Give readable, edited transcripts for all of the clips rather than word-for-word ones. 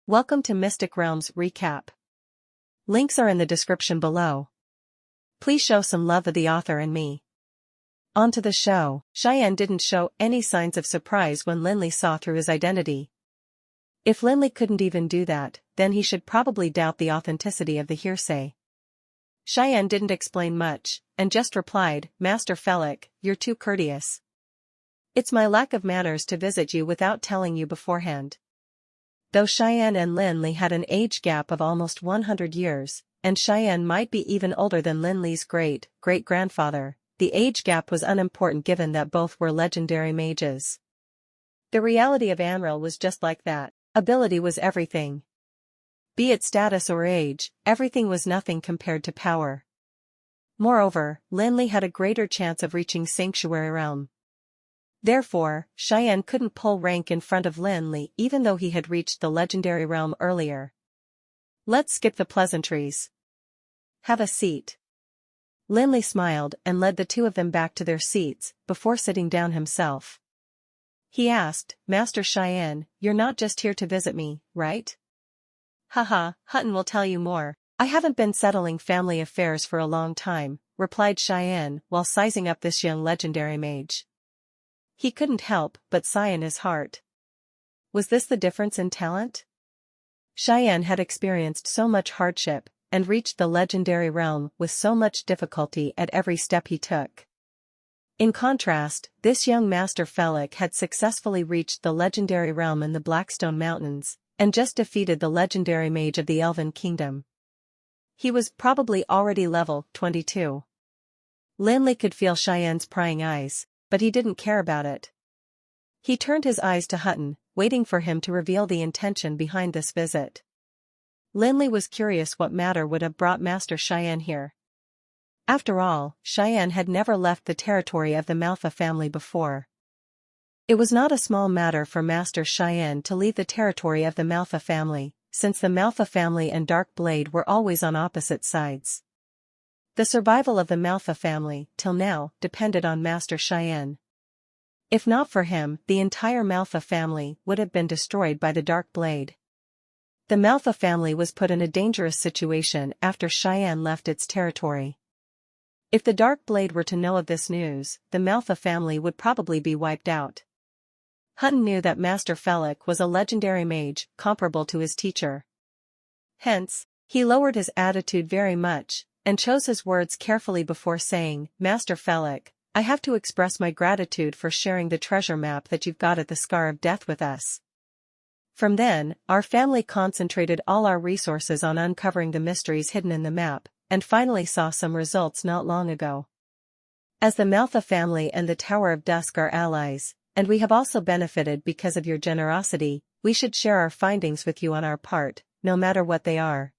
Welcome to Mystic Realms Recap. Links are in the description below. Please show some love of the author and me. On to the show. Cheyenne didn't show any signs of surprise when Lin Li saw through his identity. If Lin Li couldn't even do that, then he should probably doubt the authenticity of the hearsay. Cheyenne didn't explain much, and just replied, "Master Felix, you're too courteous. It's my lack of manners to visit you without telling you beforehand." Though Cheyenne and Lin Li had an age gap of almost 100 years, and Cheyenne might be even older than Lin Li's great-great-grandfather, the age gap was unimportant given that both were legendary mages. The reality of Anril was just like that. Ability was everything. Be it status or age, everything was nothing compared to power. Moreover, Lin Li had a greater chance of reaching Sanctuary Realm. Therefore, Cheyenne couldn't pull rank in front of Lin Li even though he had reached the legendary realm earlier. Let's skip the pleasantries. Have a seat. Lin Li smiled and led the two of them back to their seats, before sitting down himself. He asked, "Master Cheyenne, you're not just here to visit me, right?" "Haha, Hutton will tell you more. I haven't been settling family affairs for a long time," replied Cheyenne while sizing up this young legendary mage. He couldn't help but sigh in his heart. Was this the difference in talent? Cheyenne had experienced so much hardship, and reached the legendary realm with so much difficulty at every step he took. In contrast, this young Master Felix had successfully reached the legendary realm in the Blackstone Mountains, and just defeated the legendary mage of the Elven Kingdom. He was probably already level 22. Lin Li could feel Cheyenne's prying eyes, but he didn't care about it. He turned his eyes to Hutton, waiting for him to reveal the intention behind this visit. Lin Li was curious what matter would have brought Master Cheyenne here. After all, Cheyenne had never left the territory of the Manhwa family before. It was not a small matter for Master Cheyenne to leave the territory of the Manhwa family, since the Manhwa family and Dark Blade were always on opposite sides. The survival of the Manhwa family, till now, depended on Master Cheyenne. If not for him, the entire Manhwa family would have been destroyed by the Dark Blade. The Manhwa family was put in a dangerous situation after Cheyenne left its territory. If the Dark Blade were to know of this news, the Manhwa family would probably be wiped out. Hutton knew that Master Felix was a legendary mage, comparable to his teacher. Hence, he lowered his attitude very much, and chose his words carefully before saying, "Master Felix, I have to express my gratitude for sharing the treasure map that you've got at the Scar of Death with us." From then, our family concentrated all our resources on uncovering the mysteries hidden in the map, and finally saw some results not long ago. As the Manhwa family and the Tower of Dusk are allies, and we have also benefited because of your generosity, we should share our findings with you on our part, no matter what they are.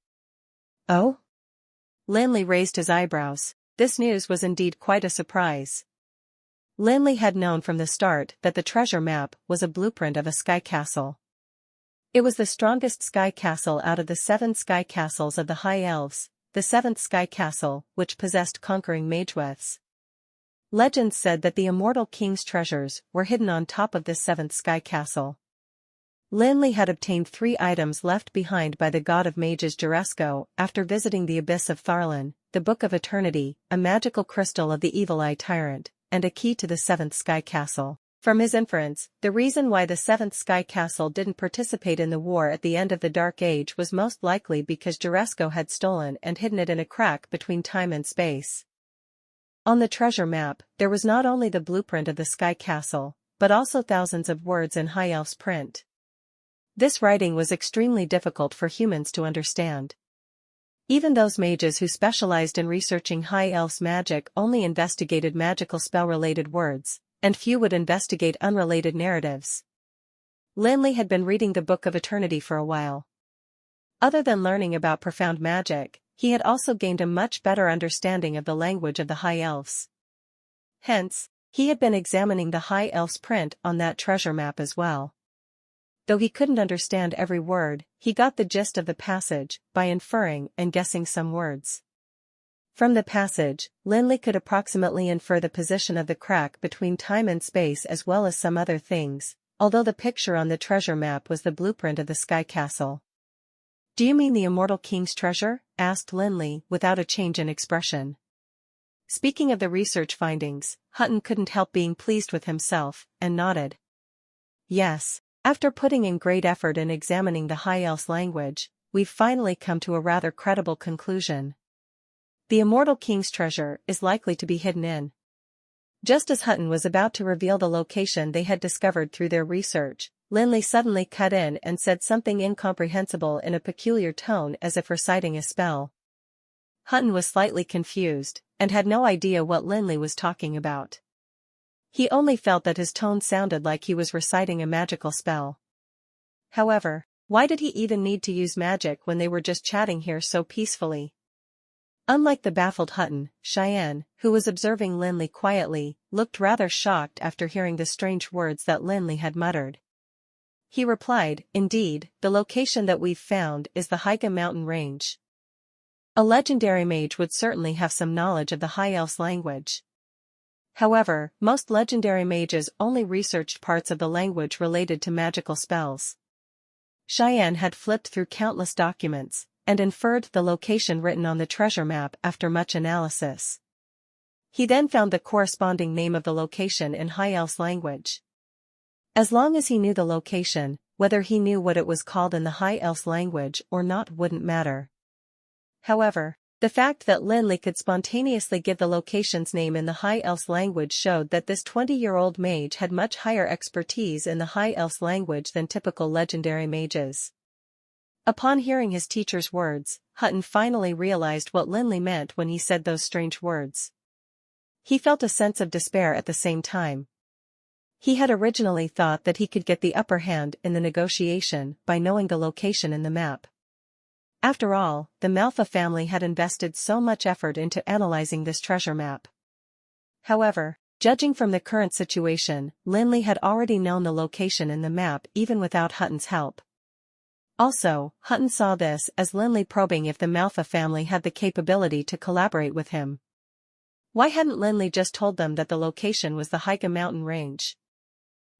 Oh? Lin Li raised his eyebrows. This news was indeed quite a surprise. Lin Li had known from the start that the treasure map was a blueprint of a sky castle. It was the strongest sky castle out of the 7 sky castles of the High Elves, the 7th sky castle, which possessed conquering magewealths. Legends said that the immortal king's treasures were hidden on top of this 7th sky castle. Lin Li had obtained 3 items left behind by the god of mages Juresco after visiting the Abyss of Tharlan, the Book of Eternity, a magical crystal of the Evil Eye Tyrant, and a key to the 7th sky castle. From his inference, the reason why the 7th sky castle didn't participate in the war at the end of the Dark Age was most likely because Juresco had stolen and hidden it in a crack between time and space. On the treasure map, there was not only the blueprint of the sky castle, but also thousands of words in High Elf's print. This writing was extremely difficult for humans to understand. Even those mages who specialized in researching High Elf's magic only investigated magical spell-related words, and few would investigate unrelated narratives. Lin Li had been reading the Book of Eternity for a while. Other than learning about profound magic, he had also gained a much better understanding of the language of the High Elves. Hence, he had been examining the High Elf's print on that treasure map as well. Though he couldn't understand every word, he got the gist of the passage by inferring and guessing some words. From the passage, Lin Li could approximately infer the position of the crack between time and space as well as some other things, although the picture on the treasure map was the blueprint of the Sky Castle. Do you mean the immortal king's treasure? Asked Lin Li without a change in expression. Speaking of the research findings, Hutton couldn't help being pleased with himself, and nodded. Yes, after putting in great effort in examining the High Elf's language, we've finally come to a rather credible conclusion. The immortal king's treasure is likely to be hidden in. Just as Hutton was about to reveal the location they had discovered through their research, Lin Li suddenly cut in and said something incomprehensible in a peculiar tone as if reciting a spell. Hutton was slightly confused, and had no idea what Lin Li was talking about. He only felt that his tone sounded like he was reciting a magical spell. However, why did he even need to use magic when they were just chatting here so peacefully? Unlike the baffled Hutton, Cheyenne, who was observing Lin Li quietly, looked rather shocked after hearing the strange words that Lin Li had muttered. He replied, "Indeed, the location that we've found is the Haiga mountain range. A legendary mage would certainly have some knowledge of the High Elf's language. However, most legendary mages only researched parts of the language related to magical spells." Cheyenne had flipped through countless documents, and inferred the location written on the treasure map after much analysis. He then found the corresponding name of the location in High Elf's language. As long as he knew the location, whether he knew what it was called in the High Elf's language or not wouldn't matter. However, the fact that Lin Li could spontaneously give the location's name in the High Elf's language showed that this 20-year-old mage had much higher expertise in the High Elf's language than typical legendary mages. Upon hearing his teacher's words, Hutton finally realized what Lin Li meant when he said those strange words. He felt a sense of despair at the same time. He had originally thought that he could get the upper hand in the negotiation by knowing the location in the map. After all, the Manhwa family had invested so much effort into analyzing this treasure map. However, judging from the current situation, Lin Li had already known the location in the map even without Hutton's help. Also, Hutton saw this as Lin Li probing if the Manhwa family had the capability to collaborate with him. Why hadn't Lin Li just told them that the location was the Haiga mountain range?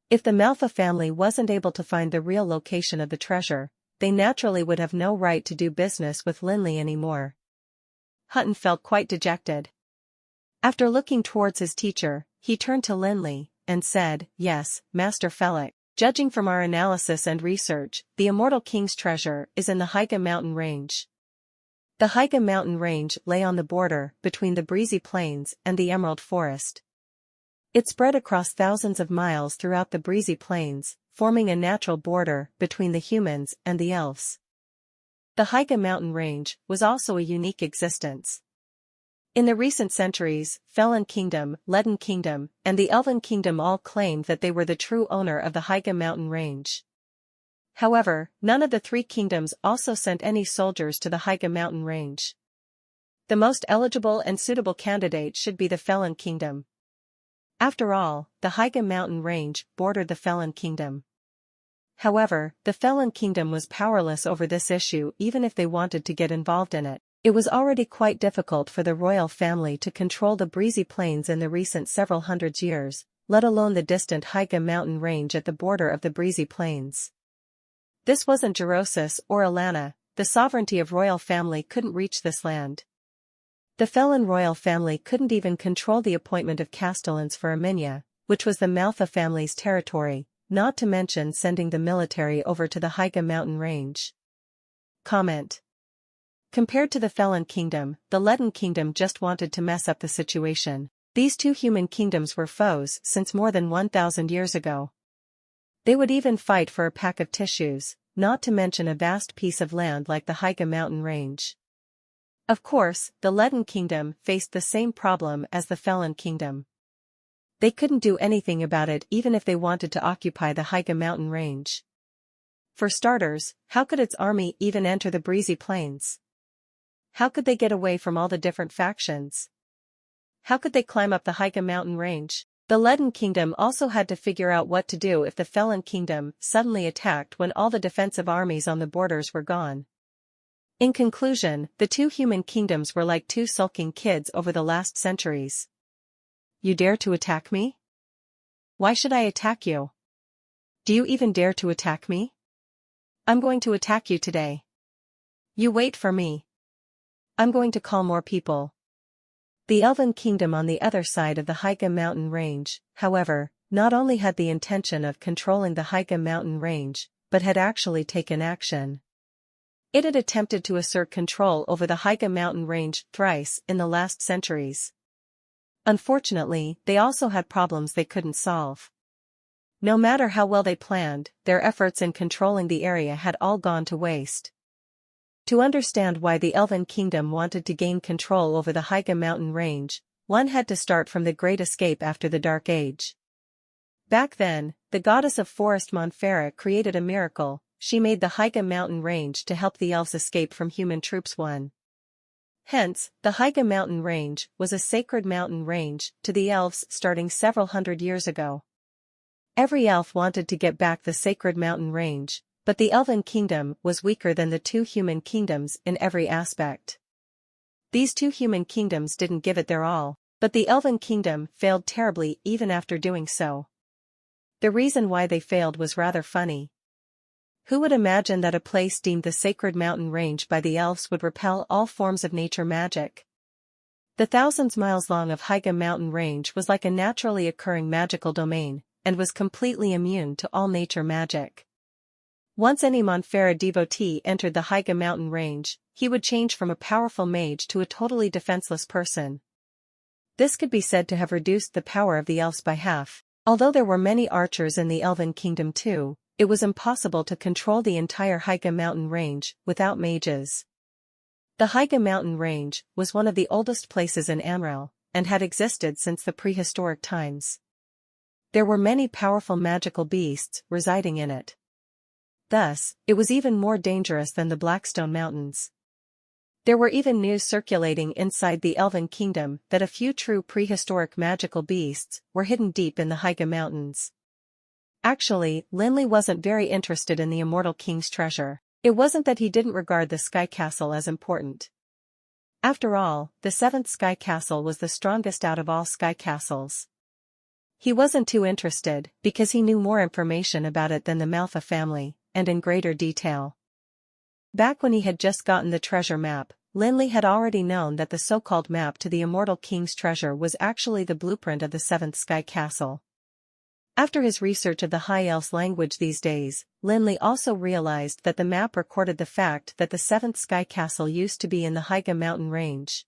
If the Manhwa family wasn't able to find the real location of the treasure, they naturally would have no right to do business with Lin Li anymore. Hutton felt quite dejected. After looking towards his teacher, he turned to Lin Li, and said, "Yes, Master Felix, judging from our analysis and research, the immortal king's treasure is in the Haiga mountain range." The Haiga mountain range lay on the border between the breezy plains and the emerald forest. It spread across thousands of miles throughout the breezy plains, forming a natural border between the humans and the elves. The Haiga mountain range was also a unique existence. In the recent centuries, Felon Kingdom, Leaden Kingdom, and the Elven Kingdom all claimed that they were the true owner of the Haiga mountain range. However, none of the three kingdoms also sent any soldiers to the Haiga mountain range. The most eligible and suitable candidate should be the Felon Kingdom. After all, the Haiga mountain range bordered the Felon Kingdom. However, the Felon Kingdom was powerless over this issue even if they wanted to get involved in it. It was already quite difficult for the royal family to control the breezy plains in the recent several hundred years, let alone the distant Haiga mountain range at the border of the breezy plains. This wasn't Jerosis or Alana, the sovereignty of royal family couldn't reach this land. The Felon royal family couldn't even control the appointment of castellans for Arminia, which was the Manhwa family's territory, not to mention sending the military over to the Haiga mountain range. Comment. Compared to the Felon Kingdom, the Leaden Kingdom just wanted to mess up the situation. These two human kingdoms were foes since more than 1,000 years ago. They would even fight for a pack of tissues, not to mention a vast piece of land like the Haiga mountain range. Of course, the Leaden Kingdom faced the same problem as the Felon Kingdom. They couldn't do anything about it even if they wanted to occupy the Haiga mountain range. For starters, how could its army even enter the breezy plains? How could they get away from all the different factions? How could they climb up the Haiga mountain range? The Leaden Kingdom also had to figure out what to do if the Felon Kingdom suddenly attacked when all the defensive armies on the borders were gone. In conclusion, the two human kingdoms were like two sulking kids over the last centuries. You dare to attack me? Why should I attack you? Do you even dare to attack me? I'm going to attack you today. You wait for me. I'm going to call more people. The Elven Kingdom on the other side of the Higa mountain range, however, not only had the intention of controlling the Higa mountain range, but had actually taken action. It had attempted to assert control over the Higa mountain range thrice in the last centuries. Unfortunately, they also had problems they couldn't solve. No matter how well they planned, their efforts in controlling the area had all gone to waste. To understand why the Elven Kingdom wanted to gain control over the Higa mountain range, one had to start from the Great Escape after the Dark Age. Back then, the goddess of forest ManhwaRecap created a miracle. She made the Higa mountain range to help the elves escape from human troops. Hence, the Higa mountain range was a sacred mountain range to the elves starting several hundred years ago. Every elf wanted to get back the sacred mountain range, but the Elven Kingdom was weaker than the two human kingdoms in every aspect. These two human kingdoms didn't give it their all, but the Elven Kingdom failed terribly even after doing so. The reason why they failed was rather funny. Who would imagine that a place deemed the sacred mountain range by the elves would repel all forms of nature magic? The thousands miles long of Higa mountain range was like a naturally occurring magical domain, and was completely immune to all nature magic. Once any ManhwaRecap devotee entered the Higa mountain range, he would change from a powerful mage to a totally defenseless person. This could be said to have reduced the power of the elves by half. Although there were many archers in the Elven Kingdom too, it was impossible to control the entire Higa mountain range without mages. The Higa mountain range was one of the oldest places in Amrel, and had existed since the prehistoric times. There were many powerful magical beasts residing in it. Thus, it was even more dangerous than the Blackstone Mountains. There were even news circulating inside the Elven Kingdom that a few true prehistoric magical beasts were hidden deep in the Higa Mountains. Actually, Lin Li wasn't very interested in the Immortal King's treasure. It wasn't that he didn't regard the Sky Castle as important. After all, the 7th Sky Castle was the strongest out of all Sky Castles. He wasn't too interested, because he knew more information about it than the Manhwa family, and in greater detail. Back when he had just gotten the treasure map, Lin Li had already known that the so-called map to the Immortal King's treasure was actually the blueprint of the 7th Sky Castle. After his research of the High Elves language these days, Lin Li also realized that the map recorded the fact that the 7th Sky Castle used to be in the Higa mountain range.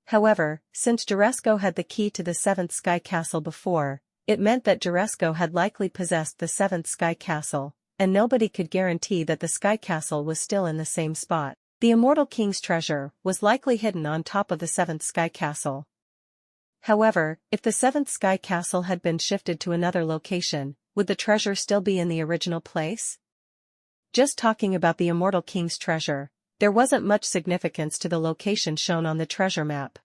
However, since Juresco had the key to the 7th Sky Castle before, it meant that Juresco had likely possessed the 7th Sky Castle, and nobody could guarantee that the Sky Castle was still in the same spot. The Immortal King's treasure was likely hidden on top of the 7th Sky Castle. However, if the 7th Sky Castle had been shifted to another location, would the treasure still be in the original place? Just talking about the Immortal King's treasure, there wasn't much significance to the location shown on the treasure map.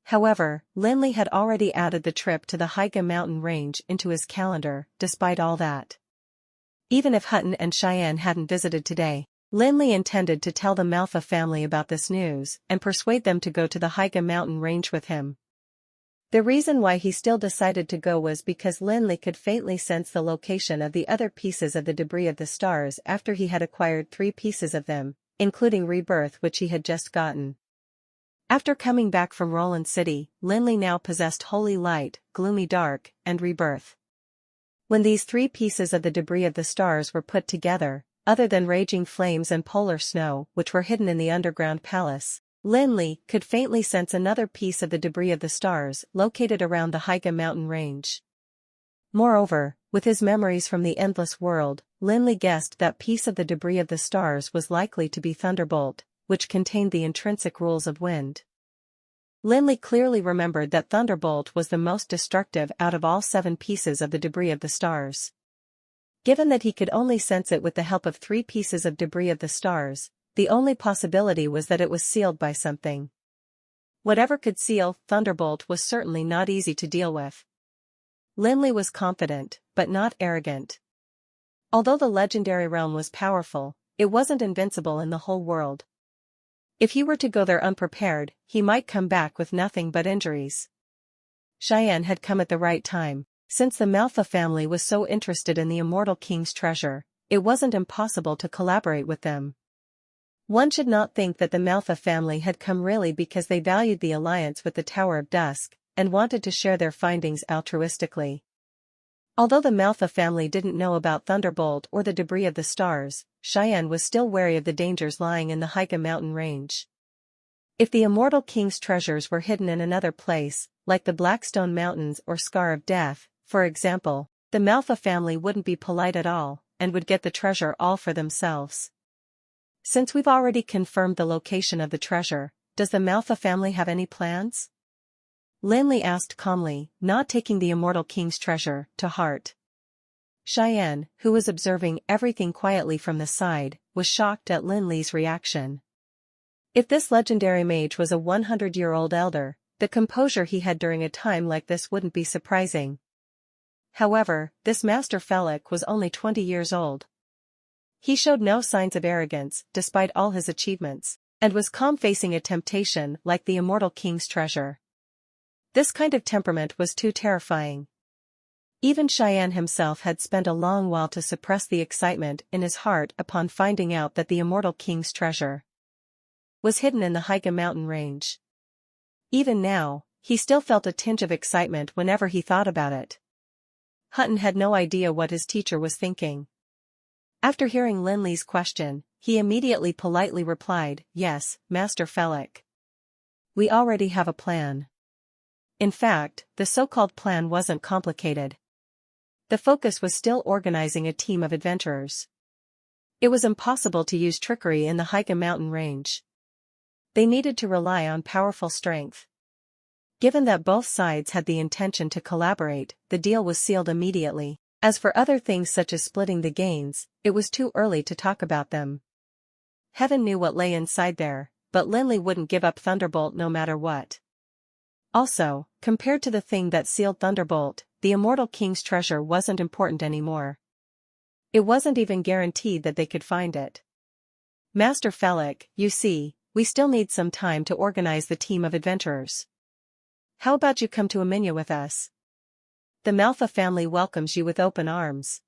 However, Lin Li had already added the trip to the Higa mountain range into his calendar, despite all that. Even if Hutton and Cheyenne hadn't visited today, Lin Li intended to tell the Manhwa family about this news and persuade them to go to the Higa mountain range with him. The reason why he still decided to go was because Lin Li could faintly sense the location of the other pieces of the debris of the stars after he had acquired 3 pieces of them, including Rebirth, which he had just gotten. After coming back from Roland City, Lin Li now possessed Holy Light, Gloomy Dark, and Rebirth. When these 3 pieces of the debris of the stars were put together, other than Raging Flames and Polar Snow, which were hidden in the underground palace, Lin Li could faintly sense another piece of the debris of the stars located around the Higa mountain range. Moreover, with his memories from the Endless World, Lin Li guessed that piece of the debris of the stars was likely to be Thunderbolt, which contained the intrinsic rules of wind. Lin Li clearly remembered that Thunderbolt was the most destructive out of all 7 pieces of the debris of the stars. Given that he could only sense it with the help of 3 pieces of debris of the stars, the only possibility was that it was sealed by something. Whatever could seal Thunderbolt was certainly not easy to deal with. Lin Li was confident, but not arrogant. Although the legendary realm was powerful, it wasn't invincible in the whole world. If he were to go there unprepared, he might come back with nothing but injuries. Cheyenne had come at the right time. Since the Manhwa family was so interested in the Immortal King's treasure, it wasn't impossible to collaborate with them. One should not think that the Manhwa family had come really because they valued the alliance with the Tower of Dusk, and wanted to share their findings altruistically. Although the Manhwa family didn't know about Thunderbolt or the debris of the stars, Cheyenne was still wary of the dangers lying in the Haiga mountain range. If the immortal king's treasures were hidden in another place, like the Blackstone Mountains or Scar of Death, for example, the Manhwa family wouldn't be polite at all, and would get the treasure all for themselves. Since we've already confirmed the location of the treasure, does the Manhwa family have any plans? Lin Li asked calmly, not taking the immortal king's treasure to heart. Cheyenne, who was observing everything quietly from the side, was shocked at Lin Li's reaction. If this legendary mage was a 100-year-old elder, the composure he had during a time like this wouldn't be surprising. However, this Master Felek was only 20 years old. He showed no signs of arrogance, despite all his achievements, and was calm facing a temptation like the immortal king's treasure. This kind of temperament was too terrifying. Even Cheyenne himself had spent a long while to suppress the excitement in his heart upon finding out that the immortal king's treasure was hidden in the Haiga mountain range. Even now, he still felt a tinge of excitement whenever he thought about it. Hutton had no idea what his teacher was thinking. After hearing Lin Li's question, he immediately politely replied, "Yes, Master Felek. We already have a plan." In fact, the so-called plan wasn't complicated. The focus was still organizing a team of adventurers. It was impossible to use trickery in the Haiga mountain range. They needed to rely on powerful strength. Given that both sides had the intention to collaborate, the deal was sealed immediately. As for other things such as splitting the gains, it was too early to talk about them. Heaven knew what lay inside there, but Lin Li wouldn't give up Thunderbolt no matter what. Also, compared to the thing that sealed Thunderbolt, the immortal king's treasure wasn't important anymore. It wasn't even guaranteed that they could find it. Master Felek, you see, we still need some time to organize the team of adventurers. How about you come to Aminya with us? The Manhwa family welcomes you with open arms.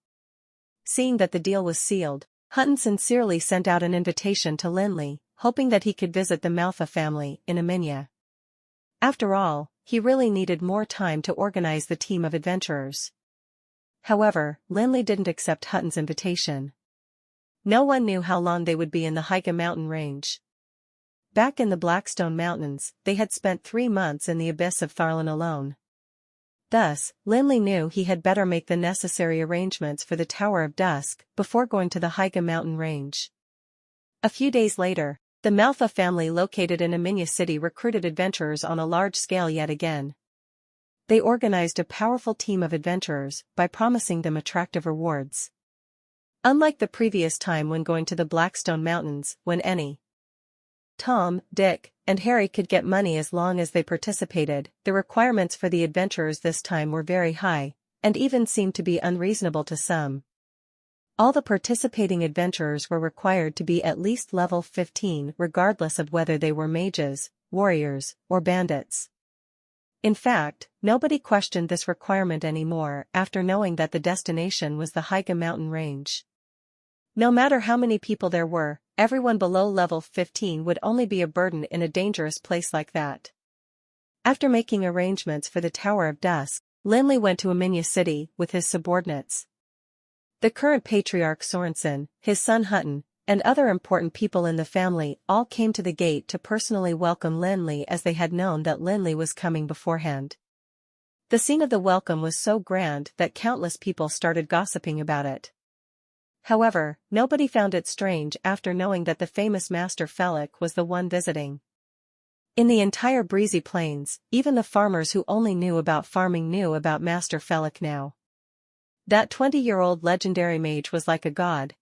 Seeing that the deal was sealed, Hutton sincerely sent out an invitation to Lin Li, hoping that he could visit the Manhwa family in Aminya. After all, he really needed more time to organize the team of adventurers. However, Lin Li didn't accept Hutton's invitation. No one knew how long they would be in the Haiga mountain range. Back in the Blackstone Mountains, they had spent 3 months in the abyss of Tharlan alone. Thus, Lin Li knew he had better make the necessary arrangements for the Tower of Dusk before going to the Haiga mountain range. A few days later, the Manhwa family located in Aminya City recruited adventurers on a large scale yet again. They organized a powerful team of adventurers by promising them attractive rewards. Unlike the previous time when going to the Blackstone Mountains, when any Tom, Dick, and Harry could get money as long as they participated, the requirements for the adventurers this time were very high, and even seemed to be unreasonable to some. All the participating adventurers were required to be at least level 15 regardless of whether they were mages, warriors, or bandits. In fact, nobody questioned this requirement anymore after knowing that the destination was the Haiga mountain range. No matter how many people there were, everyone below level 15 would only be a burden in a dangerous place like that. After making arrangements for the Tower of Dusk, Lin Li went to Aminya City with his subordinates. The current patriarch Sorensen, his son Hutton, and other important people in the family all came to the gate to personally welcome Lin Li as they had known that Lin Li was coming beforehand. The scene of the welcome was so grand that countless people started gossiping about it. However, nobody found it strange after knowing that the famous Master Felek was the one visiting. In the entire breezy plains, even the farmers who only knew about farming knew about Master Felek now. That 20-year-old legendary mage was like a god.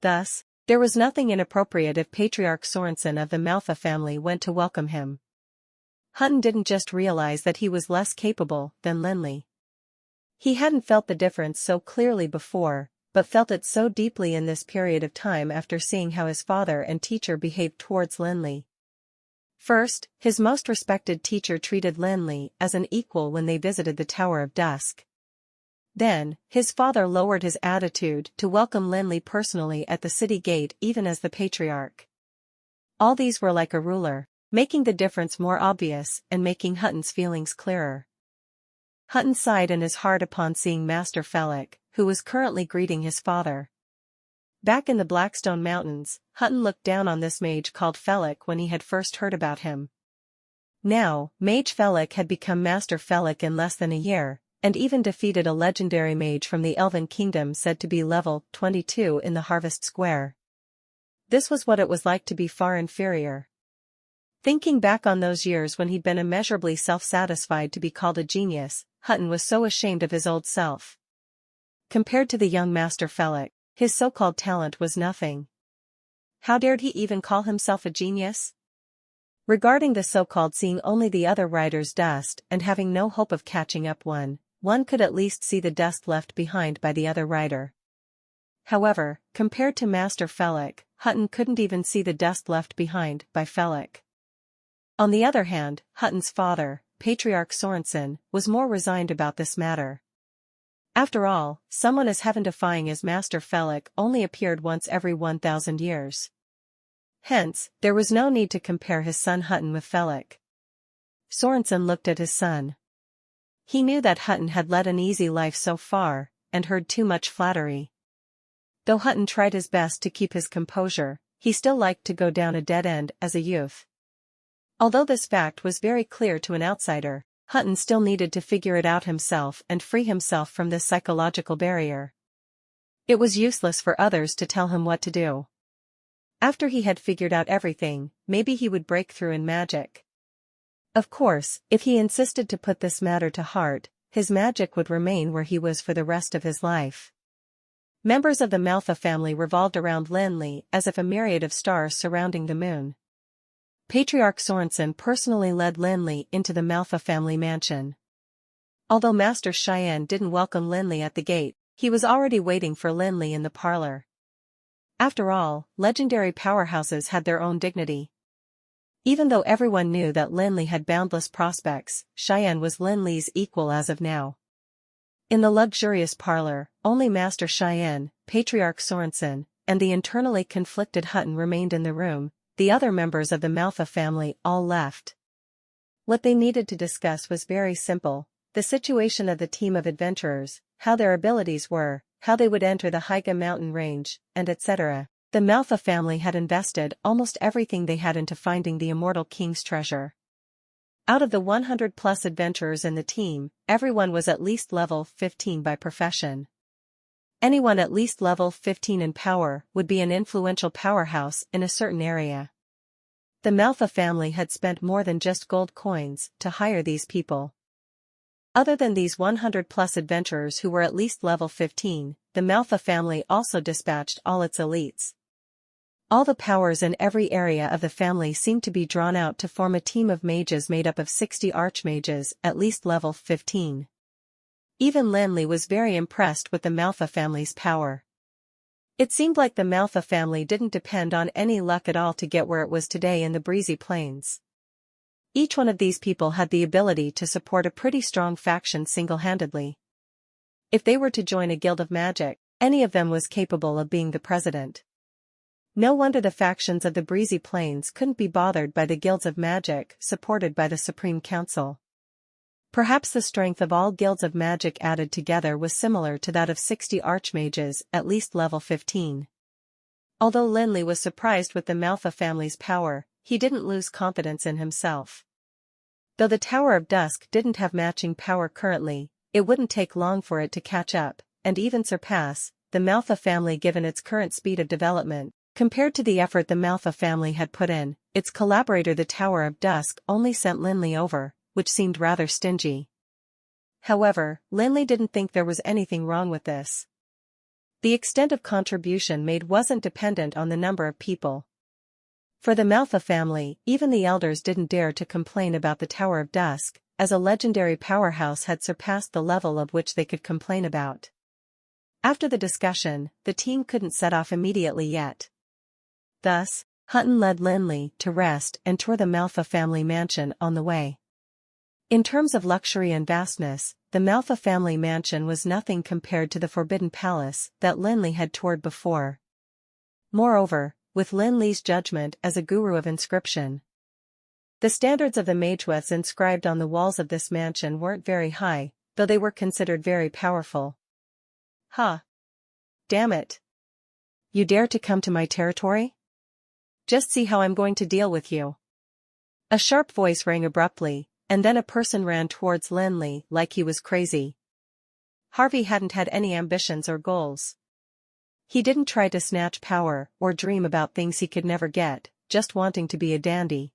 Thus, there was nothing inappropriate if Patriarch Sorensen of the Manhwa family went to welcome him. Hutton didn't just realize that he was less capable than Lin Li. He hadn't felt the difference so clearly before, but felt it so deeply in this period of time after seeing how his father and teacher behaved towards Lin Li. First, his most respected teacher treated Lin Li as an equal when they visited the Tower of Dusk. Then, his father lowered his attitude to welcome Lin Li personally at the city gate even as the patriarch. All these were like a ruler, making the difference more obvious and making Hutton's feelings clearer. Hutton sighed in his heart upon seeing Master Felix, who was currently greeting his father. Back in the Blackstone Mountains, Hutton looked down on this mage called Felix when he had first heard about him. Now, Mage Felix had become Master Felix in less than a year, and even defeated a legendary mage from the Elven Kingdom said to be level 22 in the Harvest Square. This was what it was like to be far inferior. Thinking back on those years when he'd been immeasurably self-satisfied to be called a genius, Hutton was so ashamed of his old self. Compared to the young Master Felix, his so-called talent was nothing. How dared he even call himself a genius? Regarding the so-called, seeing only the other rider's dust and having no hope of catching up one could at least see the dust left behind by the other rider. However, compared to Master Felix, Hutton couldn't even see the dust left behind by Felix. On the other hand, Hutton's father, Patriarch Sorensen, was more resigned about this matter. After all, someone as heaven-defying as Master Felix only appeared once every 1,000 years. Hence, there was no need to compare his son Hutton with Felix. Sorensen looked at his son. He knew that Hutton had led an easy life so far, and heard too much flattery. Though Hutton tried his best to keep his composure, he still liked to go down a dead end as a youth. Although this fact was very clear to an outsider, Hutton still needed to figure it out himself and free himself from this psychological barrier. It was useless for others to tell him what to do. After he had figured out everything, maybe he would break through in magic. Of course, if he insisted to put this matter to heart, his magic would remain where he was for the rest of his life. Members of the Manhwa family revolved around Lin Li as if a myriad of stars surrounding the moon. Patriarch Sorensen personally led Lin Li into the Manhwa family mansion. Although Master Cheyenne didn't welcome Lin Li at the gate, he was already waiting for Lin Li in the parlor. After all, legendary powerhouses had their own dignity. Even though everyone knew that Lin Li had boundless prospects, Cheyenne was Lin Li's equal as of now. In the luxurious parlor, only Master Cheyenne, Patriarch Sorensen, and the internally conflicted Hutton remained in the room. The other members of the Manhwa family all left. What they needed to discuss was very simple: the situation of the team of adventurers, how their abilities were, how they would enter the Haiga mountain range, and etc. The Manhwa family had invested almost everything they had into finding the immortal king's treasure. Out of the 100+ adventurers in the team, everyone was at least level 15 by profession. Anyone at least level 15 in power would be an influential powerhouse in a certain area. The Manhwa family had spent more than just gold coins to hire these people. Other than these 100+ adventurers who were at least level 15, the Manhwa family also dispatched all its elites. All the powers in every area of the family seemed to be drawn out to form a team of mages made up of 60 archmages at least level 15. Even Lin Li was very impressed with the Manhwa family's power. It seemed like the Manhwa family didn't depend on any luck at all to get where it was today in the breezy plains. Each one of these people had the ability to support a pretty strong faction single-handedly. If they were to join a guild of magic, any of them was capable of being the president. No wonder the factions of the breezy plains couldn't be bothered by the guilds of magic supported by the Supreme Council. Perhaps the strength of all guilds of magic added together was similar to that of 60 archmages at least level 15. Although Lin Li was surprised with the Manhwa family's power, he didn't lose confidence in himself. Though the Tower of Dusk didn't have matching power currently, it wouldn't take long for it to catch up, and even surpass, the Manhwa family given its current speed of development. Compared to the effort the Manhwa family had put in, its collaborator the Tower of Dusk only sent Lin Li over, which seemed rather stingy. However, Lin Li didn't think there was anything wrong with this. The extent of contribution made wasn't dependent on the number of people. For the Manhwa family, even the elders didn't dare to complain about the Tower of Dusk, as a legendary powerhouse had surpassed the level of which they could complain about. After the discussion, the team couldn't set off immediately yet. Thus, Hutton led Lin Li to rest and tour the Manhwa family mansion on the way. In terms of luxury and vastness, the Manhwa family mansion was nothing compared to the Forbidden Palace that Lin Li had toured before. Moreover, with Lin Li's judgment as a guru of inscription. The standards of the Manhwas inscribed on the walls of this mansion weren't very high, though they were considered very powerful. Huh. Damn it. You dare to come to my territory? Just see how I'm going to deal with you. A sharp voice rang abruptly, and then a person ran towards Lin Li like he was crazy. Harvey hadn't had any ambitions or goals. He didn't try to snatch power or dream about things he could never get, just wanting to be a dandy.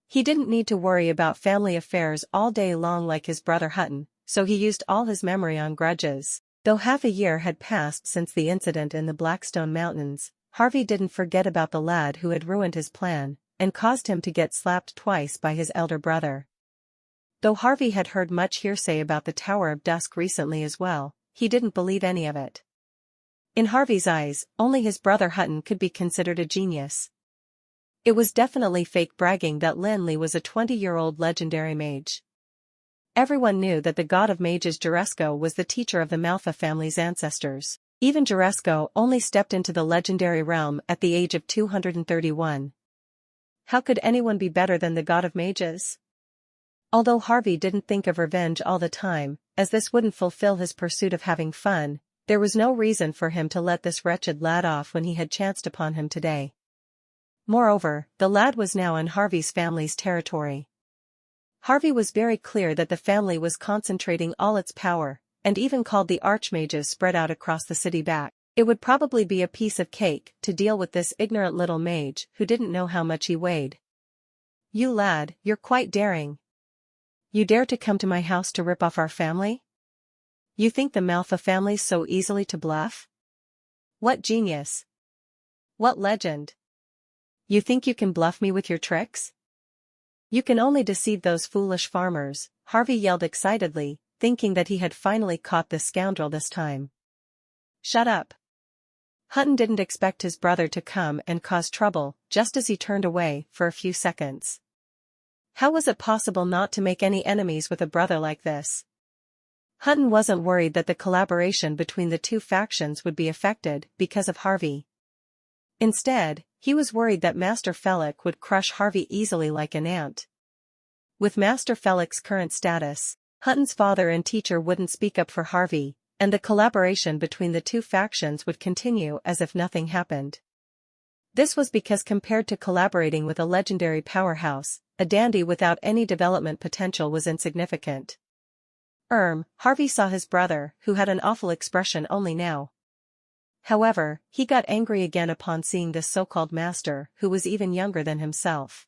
He didn't need to worry about family affairs all day long like his brother Hutton, so he used all his memory on grudges. Though half a year had passed since the incident in the Blackstone Mountains, Harvey didn't forget about the lad who had ruined his plan and caused him to get slapped twice by his elder brother. Though Harvey had heard much hearsay about the Tower of Dusk recently as well, he didn't believe any of it. In Harvey's eyes, only his brother Hutton could be considered a genius. It was definitely fake bragging that Lin Li was a 20-year-old legendary mage. Everyone knew that the god of mages Juresco was the teacher of the Manhwa family's ancestors. Even Juresco only stepped into the legendary realm at the age of 231. How could anyone be better than the god of mages? Although Harvey didn't think of revenge all the time, as this wouldn't fulfill his pursuit of having fun, there was no reason for him to let this wretched lad off when he had chanced upon him today. Moreover, the lad was now in Harvey's family's territory. Harvey was very clear that the family was concentrating all its power, and even called the archmages spread out across the city back. It would probably be a piece of cake to deal with this ignorant little mage who didn't know how much he weighed. You lad, you're quite daring. You dare to come to my house to rip off our family? You think the Manhwa family's so easily to bluff? What genius! What legend! You think you can bluff me with your tricks? You can only deceive those foolish farmers, Harvey yelled excitedly, thinking that he had finally caught this scoundrel this time. Shut up. Hutton didn't expect his brother to come and cause trouble, just as he turned away for a few seconds. How was it possible not to make any enemies with a brother like this? Hutton wasn't worried that the collaboration between the two factions would be affected because of Harvey. Instead, he was worried that Master Felix would crush Harvey easily like an ant. With Master Felix's current status, Hutton's father and teacher wouldn't speak up for Harvey, and the collaboration between the two factions would continue as if nothing happened. This was because compared to collaborating with a legendary powerhouse, a dandy without any development potential was insignificant. Harvey saw his brother, who had an awful expression only now. However, he got angry again upon seeing this so-called master who was even younger than himself.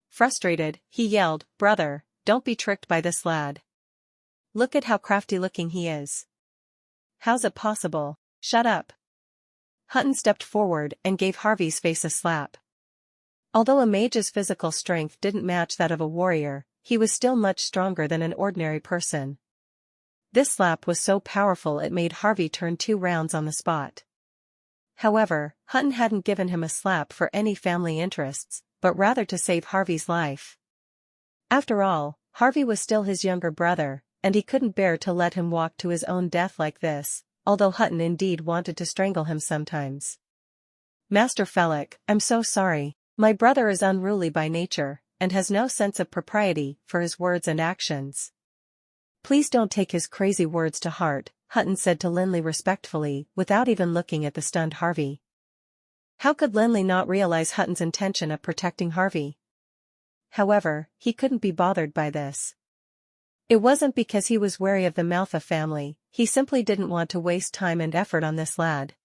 Frustrated, he yelled, "Brother, don't be tricked by this lad. Look at how crafty-looking he is. How's it possible? Shut up." Hutton stepped forward and gave Harvey's face a slap. Although a mage's physical strength didn't match that of a warrior, he was still much stronger than an ordinary person. This slap was so powerful it made Harvey turn 2 rounds on the spot. However, Hutton hadn't given him a slap for any family interests, but rather to save Harvey's life. After all, Harvey was still his younger brother, and he couldn't bear to let him walk to his own death like this, although Hutton indeed wanted to strangle him sometimes. "Master Felix, I'm so sorry. My brother is unruly by nature, and has no sense of propriety for his words and actions. Please don't take his crazy words to heart," Hutton said to Lin Li respectfully, without even looking at the stunned Harvey. How could Lin Li not realize Hutton's intention of protecting Harvey? However, he couldn't be bothered by this. It wasn't because he was wary of the Manhwa family, he simply didn't want to waste time and effort on this lad.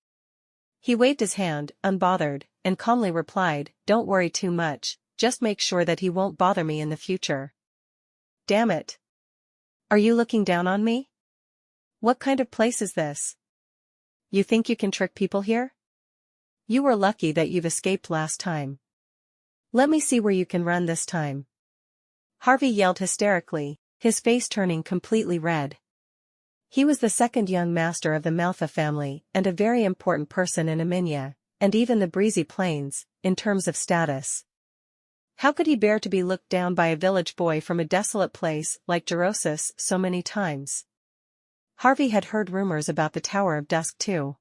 He waved his hand, unbothered, and calmly replied, "Don't worry too much, just make sure that he won't bother me in the future." Damn it. Are you looking down on me? What kind of place is this? You think you can trick people here? You were lucky that you've escaped last time. Let me see where you can run this time. Harvey yelled hysterically, his face turning completely red. He was the second young master of the Manhwa family and a very important person in Aminya, and even the Breezy Plains, in terms of status. How could he bear to be looked down by a village boy from a desolate place like Jurosis so many times? Harvey had heard rumors about the Tower of Dusk too.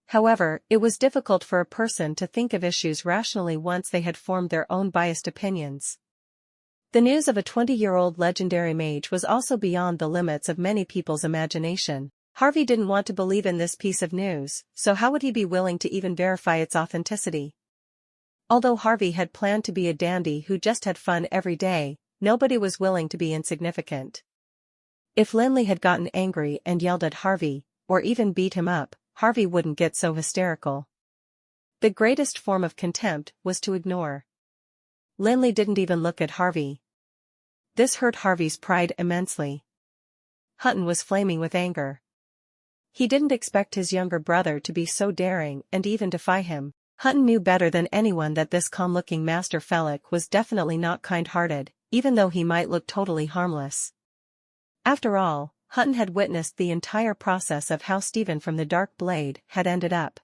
However, it was difficult for a person to think of issues rationally once they had formed their own biased opinions. The news of a 20-year-old legendary mage was also beyond the limits of many people's imagination. Harvey didn't want to believe in this piece of news, so how would he be willing to even verify its authenticity? Although Harvey had planned to be a dandy who just had fun every day, nobody was willing to be insignificant. If Lin Li had gotten angry and yelled at Harvey, or even beat him up, Harvey wouldn't get so hysterical. The greatest form of contempt was to ignore. Lin Li didn't even look at Harvey. This hurt Harvey's pride immensely. Hutton was flaming with anger. He didn't expect his younger brother to be so daring and even defy him. Hutton knew better than anyone that this calm-looking Master Felix was definitely not kind-hearted, even though he might look totally harmless. After all, Hutton had witnessed the entire process of how Stephen from the Dark Blade had ended up.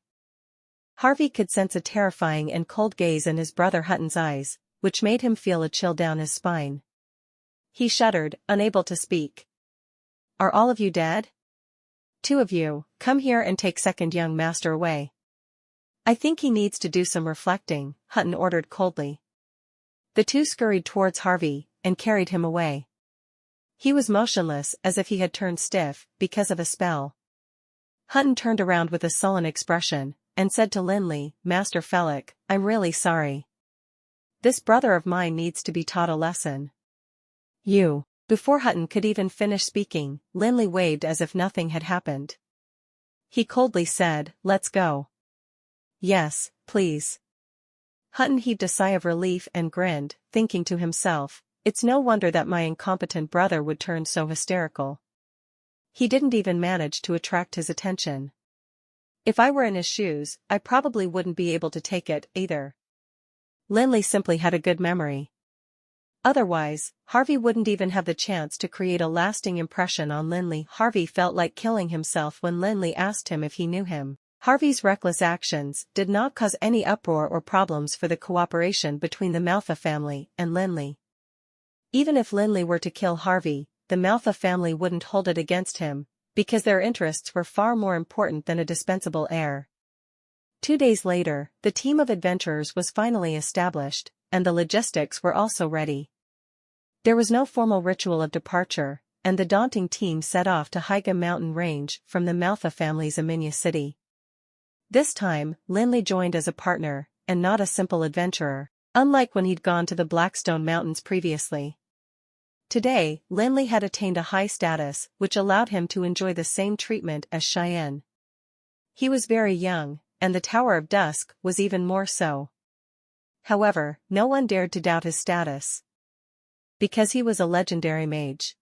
Harvey could sense a terrifying and cold gaze in his brother Hutton's eyes, which made him feel a chill down his spine. He shuddered, unable to speak. "Are all of you dead? Two of you, come here and take second young master away." "I think he needs to do some reflecting," Hutton ordered coldly. The two scurried towards Harvey, and carried him away. He was motionless as if he had turned stiff, because of a spell. Hutton turned around with a sullen expression, and said to Lin Li, "Master Felix, I'm really sorry. This brother of mine needs to be taught a lesson." "You." Before Hutton could even finish speaking, Lin Li waved as if nothing had happened. He coldly said, "Let's go." "Yes, please." Hutton heaved a sigh of relief and grinned, thinking to himself, "It's no wonder that my incompetent brother would turn so hysterical. He didn't even manage to attract his attention. If I were in his shoes, I probably wouldn't be able to take it, either." Lin Li simply had a good memory. Otherwise, Harvey wouldn't even have the chance to create a lasting impression on Lin Li. Harvey felt like killing himself when Lin Li asked him if he knew him. Harvey's reckless actions did not cause any uproar or problems for the cooperation between the Manhwa family and Lin Li. Even if Lin Li were to kill Harvey, the Manhwa family wouldn't hold it against him, because their interests were far more important than a dispensable heir. 2 days later, the team of adventurers was finally established, and the logistics were also ready. There was no formal ritual of departure, and the daunting team set off to Haiga mountain range from the Manhwa family's Amidst city. This time, Lin Li joined as a partner, and not a simple adventurer, unlike when he'd gone to the Blackstone Mountains previously. Today, Lin Li had attained a high status which allowed him to enjoy the same treatment as Cheyenne. He was very young, and the Tower of Dusk was even more so. However, no one dared to doubt his status. Because he was a legendary mage.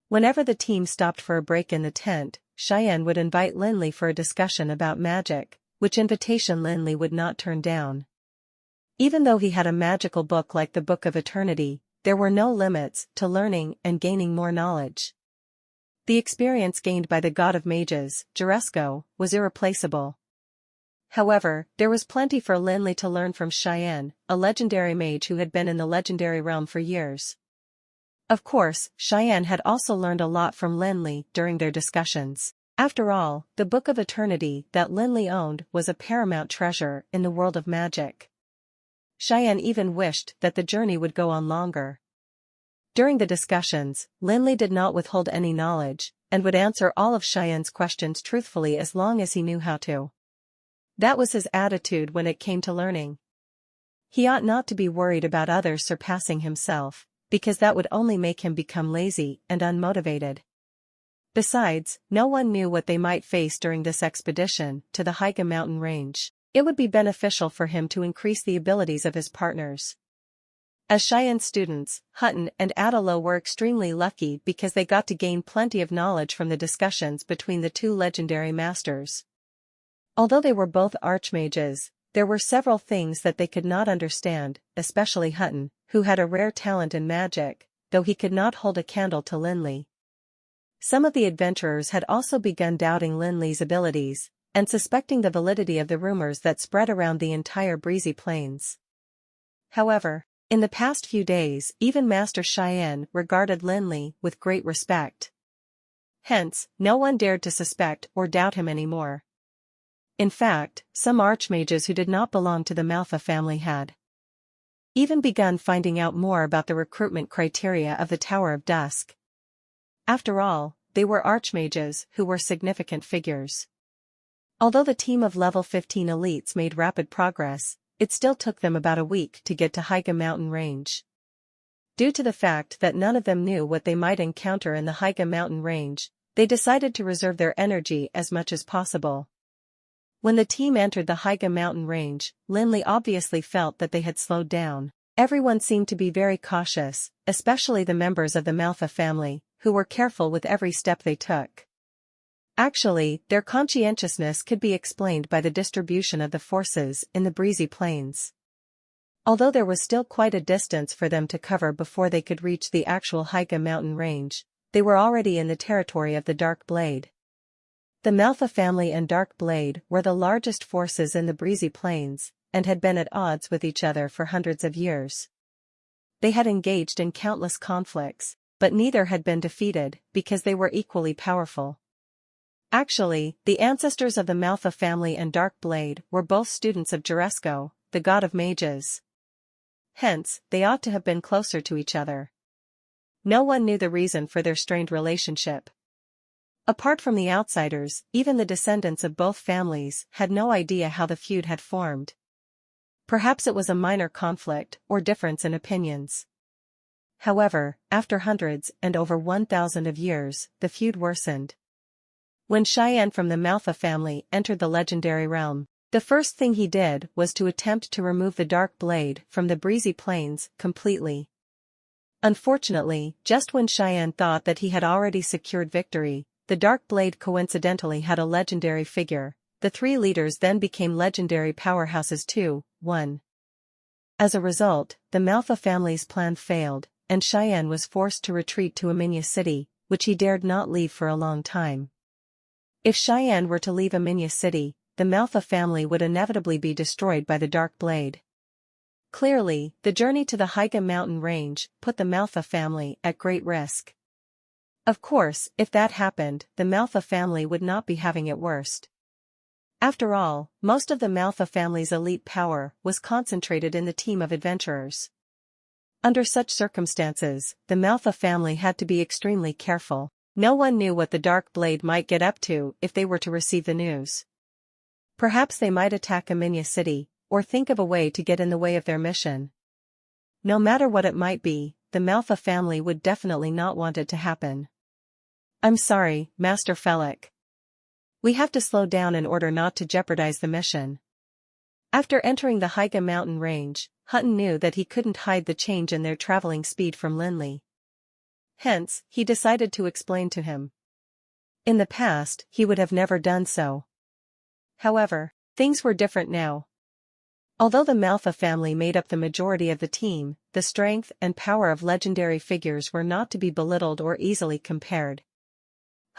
Whenever the team stopped for a break in the tent, Cheyenne would invite Lin Li for a discussion about magic, which invitation Lin Li would not turn down. Even though he had a magical book like the Book of Eternity, there were no limits to learning and gaining more knowledge. The experience gained by the god of mages, Juresco, was irreplaceable. However, there was plenty for Lin Li to learn from Cheyenne, a legendary mage who had been in the legendary realm for years. Of course, Cheyenne had also learned a lot from Lin Li during their discussions. After all, the Book of Eternity that Lin Li owned was a paramount treasure in the world of magic. Cheyenne even wished that the journey would go on longer. During the discussions, Lin Li did not withhold any knowledge, and would answer all of Cheyenne's questions truthfully as long as he knew how to. That was his attitude when it came to learning. He ought not to be worried about others surpassing himself, because that would only make him become lazy and unmotivated. Besides, no one knew what they might face during this expedition to the Haiga mountain range. It would be beneficial for him to increase the abilities of his partners. As Cheyenne's students, Hutton and Adalo were extremely lucky because they got to gain plenty of knowledge from the discussions between the two legendary masters. Although they were both archmages, there were several things that they could not understand, especially Hutton, who had a rare talent in magic, though he could not hold a candle to Lin Li. Some of the adventurers had also begun doubting Lin Li's abilities, and suspecting the validity of the rumors that spread around the entire breezy plains. However, in the past few days, even Master Cheyenne regarded Lin Li with great respect. Hence, no one dared to suspect or doubt him anymore. In fact, some archmages who did not belong to the Manhwa family had even begun finding out more about the recruitment criteria of the Tower of Dusk. After all, they were archmages who were significant figures. Although the team of level 15 elites made rapid progress, it still took them about a week to get to Higa mountain range. Due to the fact that none of them knew what they might encounter in the Higa mountain range, they decided to reserve their energy as much as possible. When the team entered the Higa mountain range, Lin Li obviously felt that they had slowed down. Everyone seemed to be very cautious, especially the members of the Manhwa family, who were careful with every step they took. Actually, their conscientiousness could be explained by the distribution of the forces in the breezy plains. Although there was still quite a distance for them to cover before they could reach the actual Higa mountain range, they were already in the territory of the Dark Blade. The Manhwa family and Dark Blade were the largest forces in the breezy plains, and had been at odds with each other for hundreds of years. They had engaged in countless conflicts, but neither had been defeated because they were equally powerful. Actually, the ancestors of the Manhwa family and Dark Blade were both students of Juresco, the god of mages. Hence, they ought to have been closer to each other. No one knew the reason for their strained relationship. Apart from the outsiders, even the descendants of both families had no idea how the feud had formed. Perhaps it was a minor conflict or difference in opinions. However, after hundreds and over 1,000 of years, the feud worsened. When Cheyenne from the Manhwa family entered the legendary realm, the first thing he did was to attempt to remove the Dark Blade from the breezy plains completely. Unfortunately, just when Cheyenne thought that he had already secured victory, the Dark Blade coincidentally had a legendary figure. The three leaders then became legendary powerhouses too. 1. As a result, the Manhwa family's plan failed, and Cheyenne was forced to retreat to Aminya City, which he dared not leave for a long time. If Cheyenne were to leave Aminya City, the Manhwa family would inevitably be destroyed by the Dark Blade. Clearly, the journey to the Higa mountain range put the Manhwa family at great risk. Of course, if that happened, the Manhwa family would not be having it worst. After all, most of the Manhwa family's elite power was concentrated in the team of adventurers. Under such circumstances, the Manhwa family had to be extremely careful. No one knew what the Dark Blade might get up to if they were to receive the news. Perhaps they might attack Aminya City, or think of a way to get in the way of their mission. No matter what it might be, the Manhwa family would definitely not want it to happen. I'm sorry, Master Felix. We have to slow down in order not to jeopardize the mission. After entering the Higa mountain range, Hutton knew that he couldn't hide the change in their traveling speed from Lin Li. Hence, he decided to explain to him. In the past, he would have never done so. However, things were different now. Although the Manhwa family made up the majority of the team, the strength and power of legendary figures were not to be belittled or easily compared.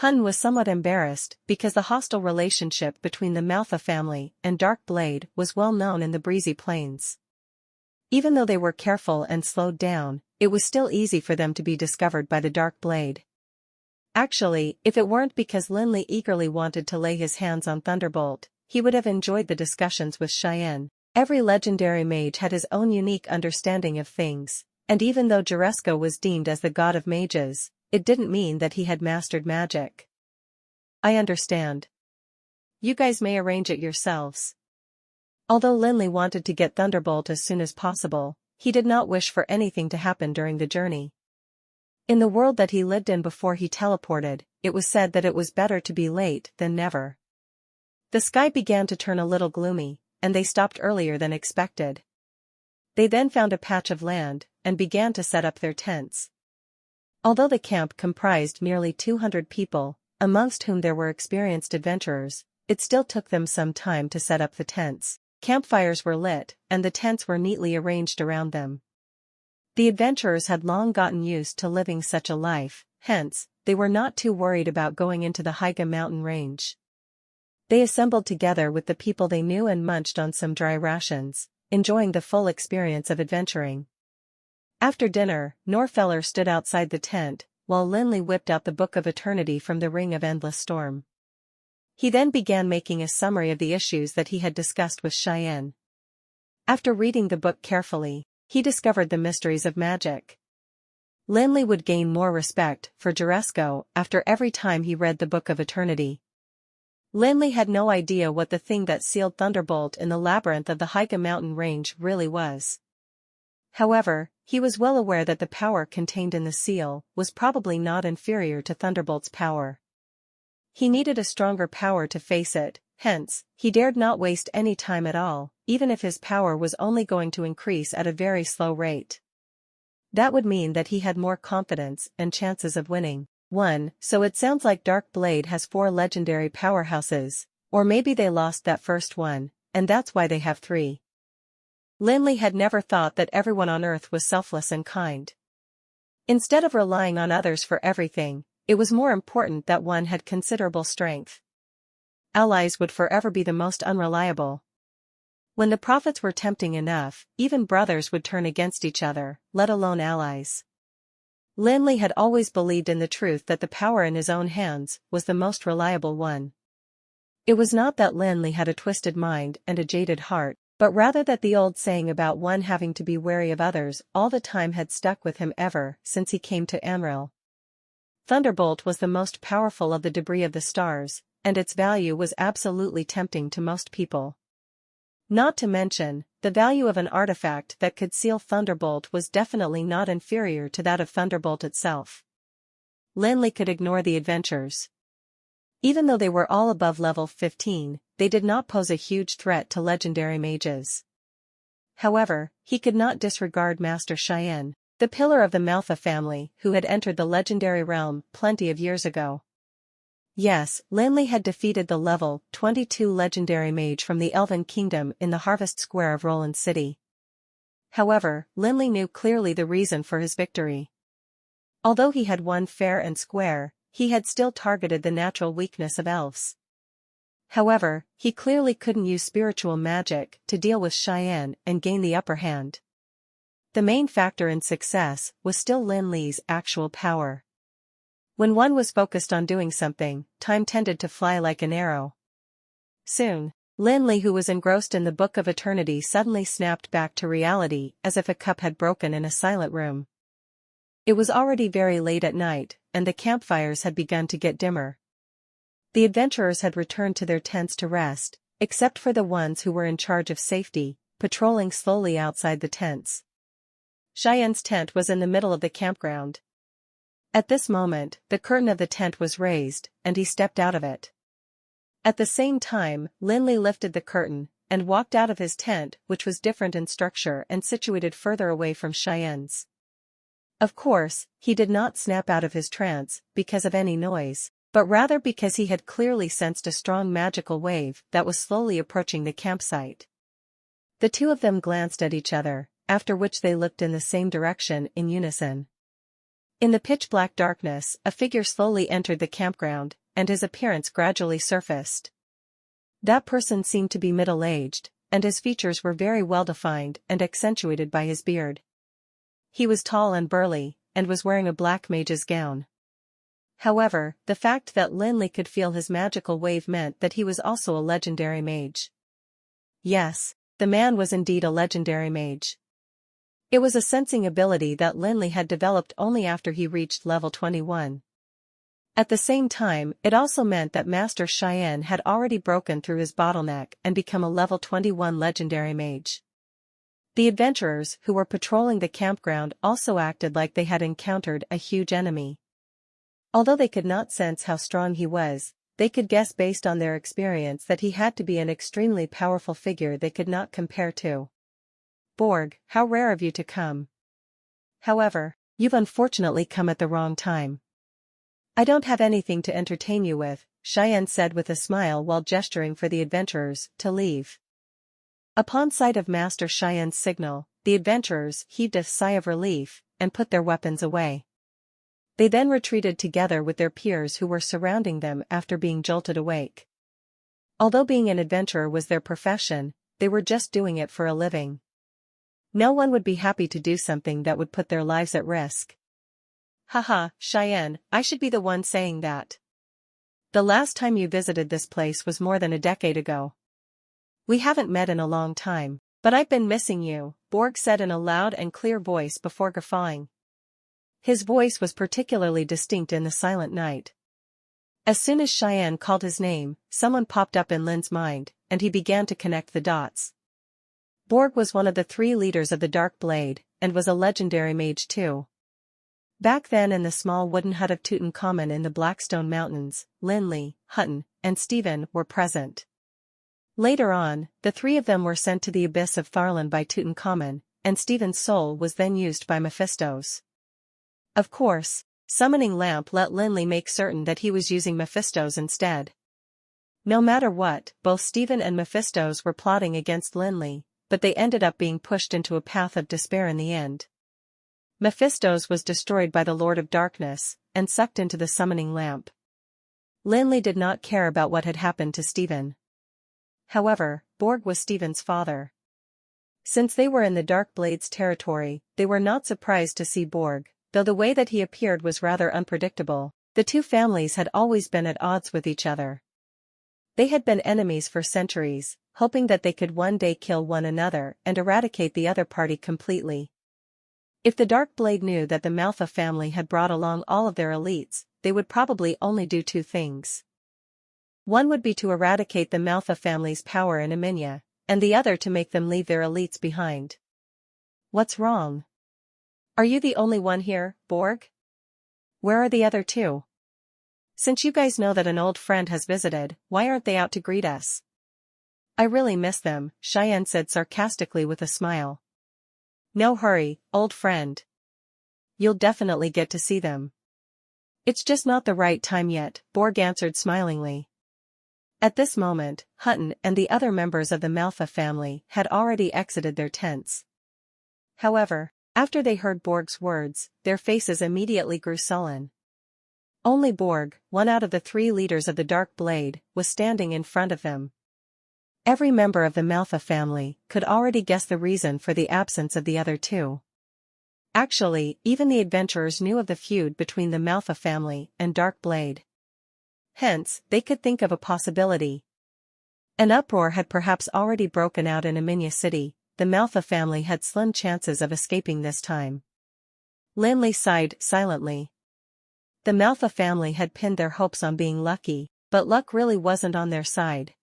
Hun was somewhat embarrassed because the hostile relationship between the Manhwa family and Dark Blade was well known in the breezy plains. Even though they were careful and slowed down, it was still easy for them to be discovered by the Dark Blade. Actually, if it weren't because Lin Li eagerly wanted to lay his hands on Thunderbolt, he would have enjoyed the discussions with Cheyenne. Every legendary mage had his own unique understanding of things, and even though Juresco was deemed as the god of mages, it didn't mean that he had mastered magic. I understand. You guys may arrange it yourselves. Although Lin Li wanted to get Thunderbolt as soon as possible, he did not wish for anything to happen during the journey. In the world that he lived in before he teleported, it was said that it was better to be late than never. The sky began to turn a little gloomy, and they stopped earlier than expected. They then found a patch of land, and began to set up their tents. Although the camp comprised merely 200 people, amongst whom there were experienced adventurers, it still took them some time to set up the tents. Campfires were lit, and the tents were neatly arranged around them. The adventurers had long gotten used to living such a life, hence, they were not too worried about going into the Higa mountain range. They assembled together with the people they knew and munched on some dry rations, enjoying the full experience of adventuring. After dinner, Norfeller stood outside the tent, while Lin Li whipped out the Book of Eternity from the Ring of Endless Storm. He then began making a summary of the issues that he had discussed with Cheyenne. After reading the book carefully, he discovered the mysteries of magic. Lin Li would gain more respect for Juresco after every time he read the Book of Eternity. Lin Li had no idea what the thing that sealed Thunderbolt in the labyrinth of the Haiga mountain range really was. However, he was well aware that the power contained in the seal was probably not inferior to Thunderbolt's power. He needed a stronger power to face it, hence, he dared not waste any time at all, even if his power was only going to increase at a very slow rate. That would mean that he had more confidence and chances of winning. 1. So it sounds like Dark Blade has 4 legendary powerhouses, or maybe they lost that first one, and that's why they have 3. Lin Li had never thought that everyone on Earth was selfless and kind. Instead of relying on others for everything, it was more important that one had considerable strength. Allies would forever be the most unreliable. When the profits were tempting enough, even brothers would turn against each other, let alone allies. Lin Li had always believed in the truth that the power in his own hands was the most reliable one. It was not that Lin Li had a twisted mind and a jaded heart, but rather that the old saying about one having to be wary of others all the time had stuck with him ever since he came to Amril. Thunderbolt was the most powerful of the debris of the stars, and its value was absolutely tempting to most people. Not to mention, the value of an artifact that could seal Thunderbolt was definitely not inferior to that of Thunderbolt itself. Lin Li could ignore the adventures. Even though they were all above level 15, they did not pose a huge threat to legendary mages. However, he could not disregard Master Cheyenne, the pillar of the Manhwa family who had entered the legendary realm plenty of years ago. Yes, Lin Li had defeated the level 22 legendary mage from the Elven Kingdom in the Harvest Square of Roland City. However, Lin Li knew clearly the reason for his victory. Although he had won fair and square, he had still targeted the natural weakness of elves. However, he clearly couldn't use spiritual magic to deal with Cheyenne and gain the upper hand. The main factor in success was still Lin Li's actual power. When one was focused on doing something, time tended to fly like an arrow. Soon, Lin Li, who was engrossed in the Book of Eternity, suddenly snapped back to reality as if a cup had broken in a silent room. It was already very late at night, and the campfires had begun to get dimmer. The adventurers had returned to their tents to rest, except for the ones who were in charge of safety, patrolling slowly outside the tents. Cheyenne's tent was in the middle of the campground. At this moment, the curtain of the tent was raised, and he stepped out of it. At the same time, Lin Li lifted the curtain, and walked out of his tent, which was different in structure and situated further away from Cheyenne's. Of course, he did not snap out of his trance because of any noise, but rather because he had clearly sensed a strong magical wave that was slowly approaching the campsite. The two of them glanced at each other, after which they looked in the same direction in unison. In the pitch-black darkness, a figure slowly entered the campground, and his appearance gradually surfaced. That person seemed to be middle-aged, and his features were very well-defined and accentuated by his beard. He was tall and burly, and was wearing a black mage's gown. However, the fact that Lin Li could feel his magical wave meant that he was also a legendary mage. Yes, the man was indeed a legendary mage. It was a sensing ability that Lin Li had developed only after he reached level 21. At the same time, it also meant that Master Cheyenne had already broken through his bottleneck and become a level 21 legendary mage. The adventurers who were patrolling the campground also acted like they had encountered a huge enemy. Although they could not sense how strong he was, they could guess based on their experience that he had to be an extremely powerful figure they could not compare to. Borg, how rare of you to come. However, you've unfortunately come at the wrong time. I don't have anything to entertain you with, Cheyenne said with a smile while gesturing for the adventurers to leave. Upon sight of Master Cheyenne's signal, the adventurers heaved a sigh of relief and put their weapons away. They then retreated together with their peers who were surrounding them after being jolted awake. Although being an adventurer was their profession, they were just doing it for a living. No one would be happy to do something that would put their lives at risk. Haha, Cheyenne, I should be the one saying that. The last time you visited this place was more than a decade ago. We haven't met in a long time, but I've been missing you, Borg said in a loud and clear voice before guffawing. His voice was particularly distinct in the silent night. As soon as Cheyenne called his name, someone popped up in Lin's mind, and he began to connect the dots. Borg was one of the 3 leaders of the Dark Blade, and was a legendary mage too. Back then in the small wooden hut of Tutankhamun in the Blackstone Mountains, Lin Li, Hutton, and Stephen were present. Later on, the 3 of them were sent to the abyss of Tharlan by Tutankhamun, and Stephen's soul was then used by Mephisto's. Of course, Summoning Lamp let Lin Li make certain that he was using Mephisto's instead. No matter what, both Stephen and Mephisto's were plotting against Lin Li, but they ended up being pushed into a path of despair in the end. Mephisto's was destroyed by the Lord of Darkness, and sucked into the Summoning Lamp. Lin Li did not care about what had happened to Stephen. However, Borg was Stephen's father. Since they were in the Dark Blade's territory, they were not surprised to see Borg, though the way that he appeared was rather unpredictable. The 2 families had always been at odds with each other. They had been enemies for centuries, hoping that they could one day kill one another and eradicate the other party completely. If the Dark Blade knew that the Manhwa family had brought along all of their elites, they would probably only do 2 things. One would be to eradicate the Manhwa family's power in Eminya, and the other to make them leave their elites behind. What's wrong? Are you the only one here, Borg? Where are the other 2? Since you guys know that an old friend has visited, why aren't they out to greet us? I really miss them, Cheyenne said sarcastically with a smile. No hurry, old friend. You'll definitely get to see them. It's just not the right time yet, Borg answered smilingly. At this moment, Hutton and the other members of the Manhwa family had already exited their tents. However, after they heard Borg's words, their faces immediately grew sullen. Only Borg, one out of the 3 leaders of the Dark Blade, was standing in front of them. Every member of the Manhwa family could already guess the reason for the absence of the other 2. Actually, even the adventurers knew of the feud between the Manhwa family and Dark Blade. Hence, they could think of a possibility. An uproar had perhaps already broken out in Eminya City. The Manhwa family had slim chances of escaping this time. Lin Li sighed silently. The Manhwa family had pinned their hopes on being lucky, but luck really wasn't on their side.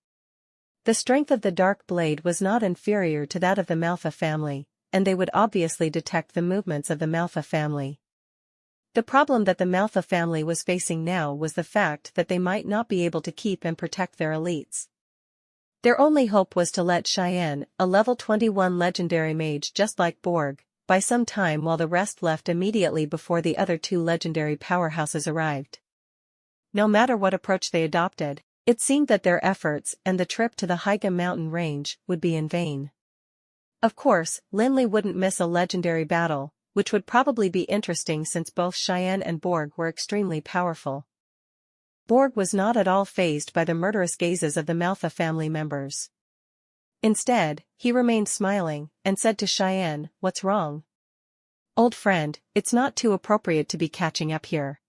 The strength of the Dark Blade was not inferior to that of the Manhwa family, and they would obviously detect the movements of the Manhwa family. The problem that the Manhwa family was facing now was the fact that they might not be able to keep and protect their elites. Their only hope was to let Cheyenne, a level 21 legendary mage just like Borg, buy some time while the rest left immediately before the other 2 legendary powerhouses arrived. No matter what approach they adopted, it seemed that their efforts and the trip to the Haiga mountain range would be in vain. Of course, Lin Li wouldn't miss a legendary battle, which would probably be interesting since both Cheyenne and Borg were extremely powerful. Borg was not at all fazed by the murderous gazes of the Manhwa family members. Instead, he remained smiling, and said to Cheyenne, "What's wrong? Old friend, it's not too appropriate to be catching up here.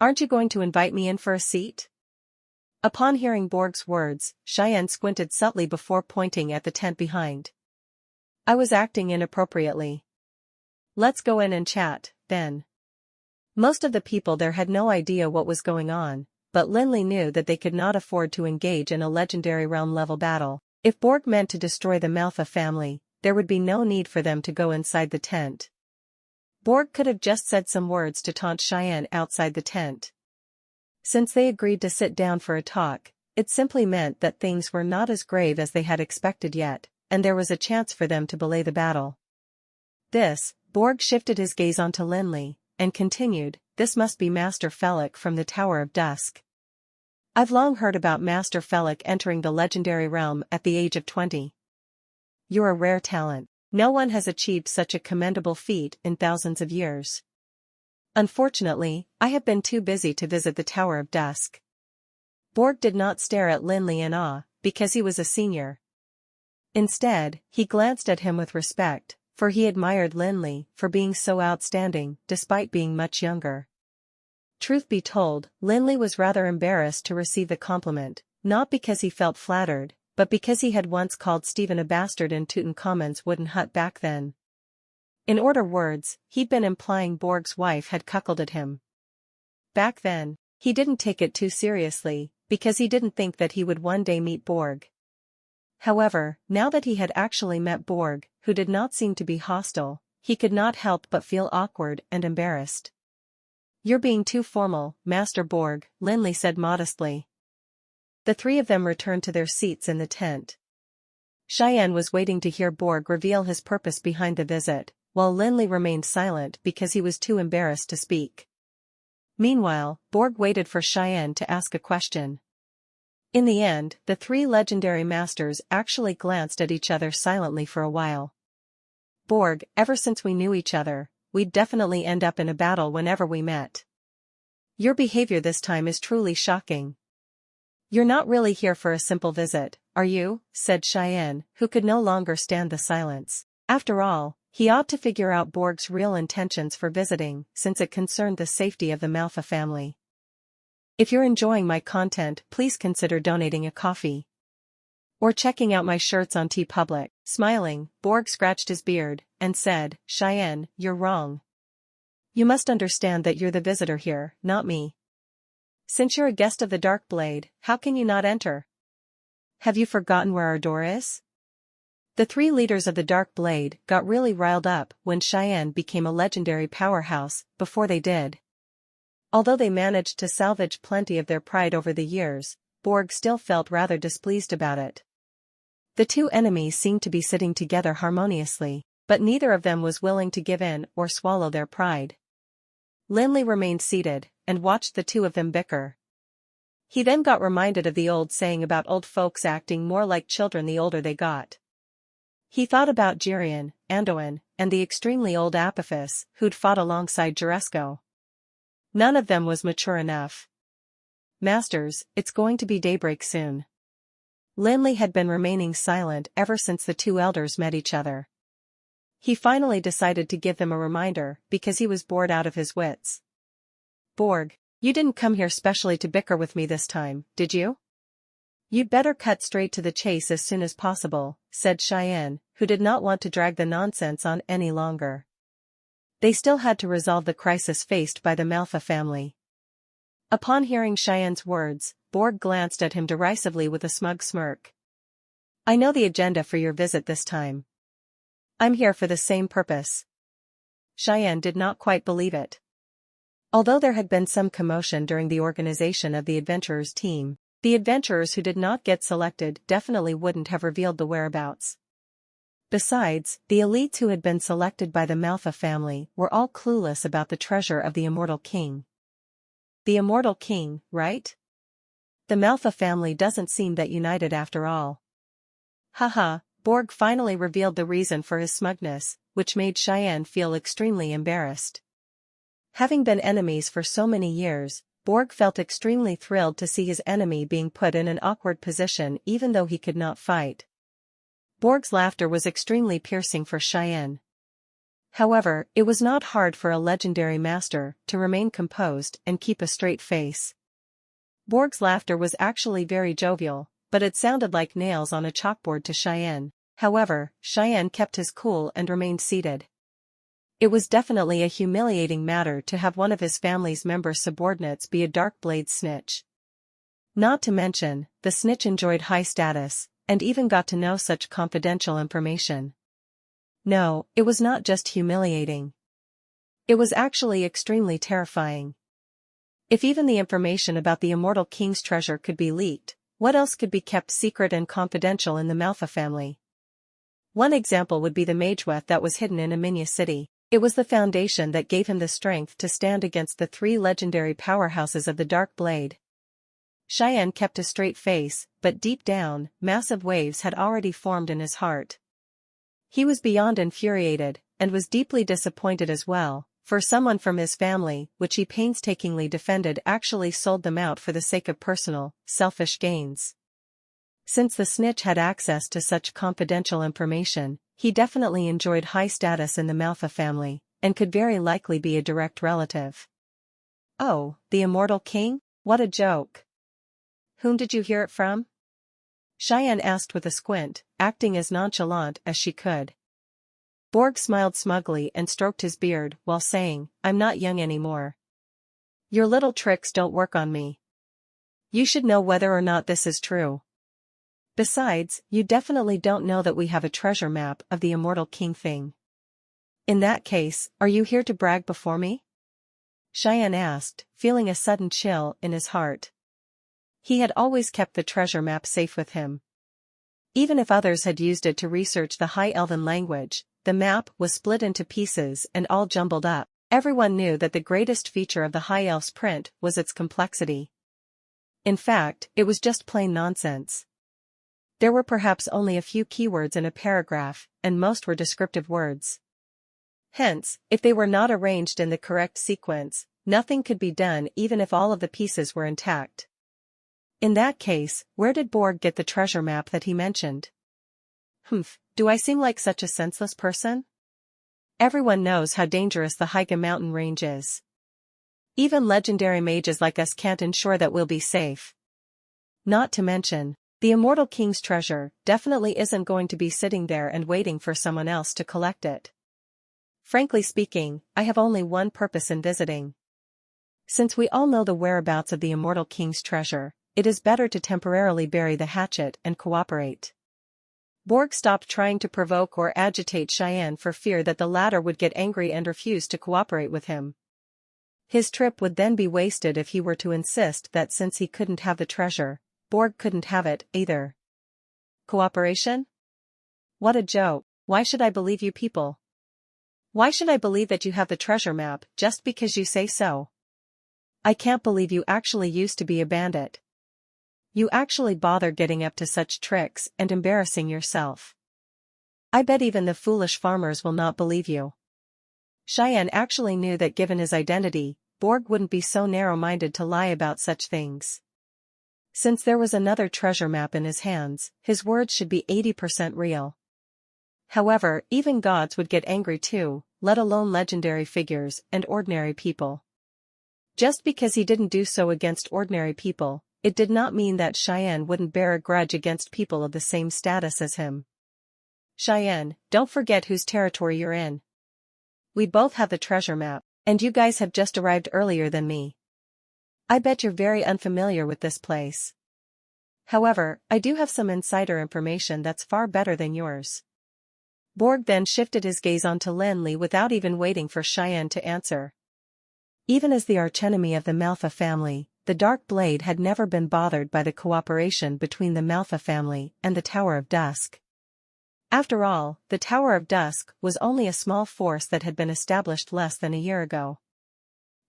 Aren't you going to invite me in for a seat?" Upon hearing Borg's words, Cheyenne squinted subtly before pointing at the tent behind. "I was acting inappropriately. Let's go in and chat, then." Most of the people there had no idea what was going on, but Lin Li knew that they could not afford to engage in a legendary realm-level battle. If Borg meant to destroy the Manhwa family, there would be no need for them to go inside the tent. Borg could have just said some words to taunt Cheyenne outside the tent. Since they agreed to sit down for a talk, it simply meant that things were not as grave as they had expected yet, and there was a chance for them to belay the battle. Borg shifted his gaze onto Lin Li, and continued, "This must be Master Felix from the Tower of Dusk. I've long heard about Master Felix entering the legendary realm at the age of 20. You're a rare talent. No one has achieved such a commendable feat in thousands of years. Unfortunately, I have been too busy to visit the Tower of Dusk." Borg did not stare at Lin Li in awe, because he was a senior. Instead, he glanced at him with respect, for he admired Lin Li for being so outstanding despite being much younger. Truth be told, Lin Li was rather embarrassed to receive the compliment, not because he felt flattered, but because he had once called Stephen a bastard in Tutankhamun's wooden hut back then. In other words, he'd been implying Borg's wife had cuckolded him. Back then, he didn't take it too seriously, because he didn't think that he would one day meet Borg. However, now that he had actually met Borg, who did not seem to be hostile, he could not help but feel awkward and embarrassed. "You're being too formal, Master Borg," Lin Li said modestly. The three of them returned to their seats in the tent. Cheyenne was waiting to hear Borg reveal his purpose behind the visit, while Lin Li remained silent because he was too embarrassed to speak. Meanwhile, Borg waited for Cheyenne to ask a question. In the end, the three legendary masters actually glanced at each other silently for a while. "Borg, ever since we knew each other, we'd definitely end up in a battle whenever we met. Your behavior this time is truly shocking. You're not really here for a simple visit, are you?" said Cheyenne, who could no longer stand the silence. After all, he ought to figure out Borg's real intentions for visiting, since it concerned the safety of the Manhwa family. "If you're enjoying my content, please consider donating a coffee. Or checking out my shirts on TeePublic." Smiling, Borg scratched his beard, and said, "Cheyenne, you're wrong. You must understand that you're the visitor here, not me. Since you're a guest of the Dark Blade, how can you not enter? Have you forgotten where our door is?" The three leaders of the Dark Blade got really riled up when Cheyenne became a legendary powerhouse. Before they did. Although they managed to salvage plenty of their pride over the years, Borg still felt rather displeased about it. The two enemies seemed to be sitting together harmoniously, but neither of them was willing to give in or swallow their pride. Lin Li remained seated, and watched the two of them bicker. He then got reminded of the old saying about old folks acting more like children the older they got. He thought about Jirian, Andoin, and the extremely old Apophis, who'd fought alongside Juresco. None of them was mature enough. "Masters, it's going to be daybreak soon." Lin Li had been remaining silent ever since the two elders met each other. He finally decided to give them a reminder because he was bored out of his wits. "Borg, you didn't come here specially to bicker with me this time, did you? You'd better cut straight to the chase as soon as possible," said Cheyenne, who did not want to drag the nonsense on any longer. They still had to resolve the crisis faced by the Manhwa family. Upon hearing Cheyenne's words, Borg glanced at him derisively with a smug smirk. "I know the agenda for your visit this time. I'm here for the same purpose." Cheyenne did not quite believe it. Although there had been some commotion during the organization of the adventurers team, the adventurers who did not get selected definitely wouldn't have revealed the whereabouts. Besides, the elites who had been selected by the Manhwa family were all clueless about the treasure of the Immortal King. The Immortal King, right? The Manhwa family doesn't seem that united after all. Haha, Borg finally revealed the reason for his smugness, which made Cheyenne feel extremely embarrassed. Having been enemies for so many years, Borg felt extremely thrilled to see his enemy being put in an awkward position even though he could not fight. Borg's laughter was extremely piercing for Cheyenne. However, it was not hard for a legendary master to remain composed and keep a straight face. Borg's laughter was actually very jovial, but it sounded like nails on a chalkboard to Cheyenne. However, Cheyenne kept his cool and remained seated. It was definitely a humiliating matter to have one of his family's members' subordinates be a Dark Blade snitch. Not to mention, the snitch enjoyed high status, and even got to know such confidential information. No, it was not just humiliating. It was actually extremely terrifying. If even the information about the Immortal King's treasure could be leaked, what else could be kept secret and confidential in the Manhwa family? One example would be the mage that was hidden in Amidst City. It was the foundation that gave him the strength to stand against the three legendary powerhouses of the Dark Blade. Cheyenne kept a straight face, but deep down, massive waves had already formed in his heart. He was beyond infuriated, and was deeply disappointed as well, for someone from his family, which he painstakingly defended, actually sold them out for the sake of personal, selfish gains. Since the snitch had access to such confidential information, he definitely enjoyed high status in the Manhwa family, and could very likely be a direct relative. Oh, the immortal king? What a joke. Whom did you hear it from? Cheyenne asked with a squint, acting as nonchalant as she could. Borg smiled smugly and stroked his beard while saying, I'm not young anymore. Your little tricks don't work on me. You should know whether or not this is true. Besides, you definitely don't know that we have a treasure map of the immortal king thing. In that case, are you here to brag before me? Cheyenne asked, feeling a sudden chill in his heart. He had always kept the treasure map safe with him. Even if others had used it to research the High Elven language, the map was split into pieces and all jumbled up. Everyone knew that the greatest feature of the High Elf's print was its complexity. In fact, it was just plain nonsense. There were perhaps only a few keywords in a paragraph, and most were descriptive words. Hence, if they were not arranged in the correct sequence, nothing could be done even if all of the pieces were intact. In that case, where did Borg get the treasure map that he mentioned? Do I seem like such a senseless person? Everyone knows how dangerous the Higa mountain range is. Even legendary mages like us can't ensure that we'll be safe. Not to mention, the immortal king's treasure definitely isn't going to be sitting there and waiting for someone else to collect it. Frankly speaking, I have only one purpose in visiting. Since we all know the whereabouts of the immortal king's treasure, it is better to temporarily bury the hatchet and cooperate. Borg stopped trying to provoke or agitate Cheyenne for fear that the latter would get angry and refuse to cooperate with him. His trip would then be wasted if he were to insist that since he couldn't have the treasure, Borg couldn't have it either. Cooperation? What a joke. Why should I believe you people? Why should I believe that you have the treasure map just because you say so? I can't believe you actually used to be a bandit. You actually bother getting up to such tricks and embarrassing yourself. I bet even the foolish farmers will not believe you. Cheyenne actually knew that given his identity, Borg wouldn't be so narrow-minded to lie about such things. Since there was another treasure map in his hands, his words should be 80% real. However, even gods would get angry too, let alone legendary figures and ordinary people. Just because he didn't do so against ordinary people, it did not mean that Cheyenne wouldn't bear a grudge against people of the same status as him. Cheyenne, don't forget whose territory you're in. We both have the treasure map, and you guys have just arrived earlier than me. I bet you're very unfamiliar with this place. However, I do have some insider information that's far better than yours. Borg then shifted his gaze onto Lin Li without even waiting for Cheyenne to answer. Even as the archenemy of the Manhwa family, the Dark Blade had never been bothered by the cooperation between the Manhwa family and the Tower of Dusk. After all, the Tower of Dusk was only a small force that had been established less than a year ago.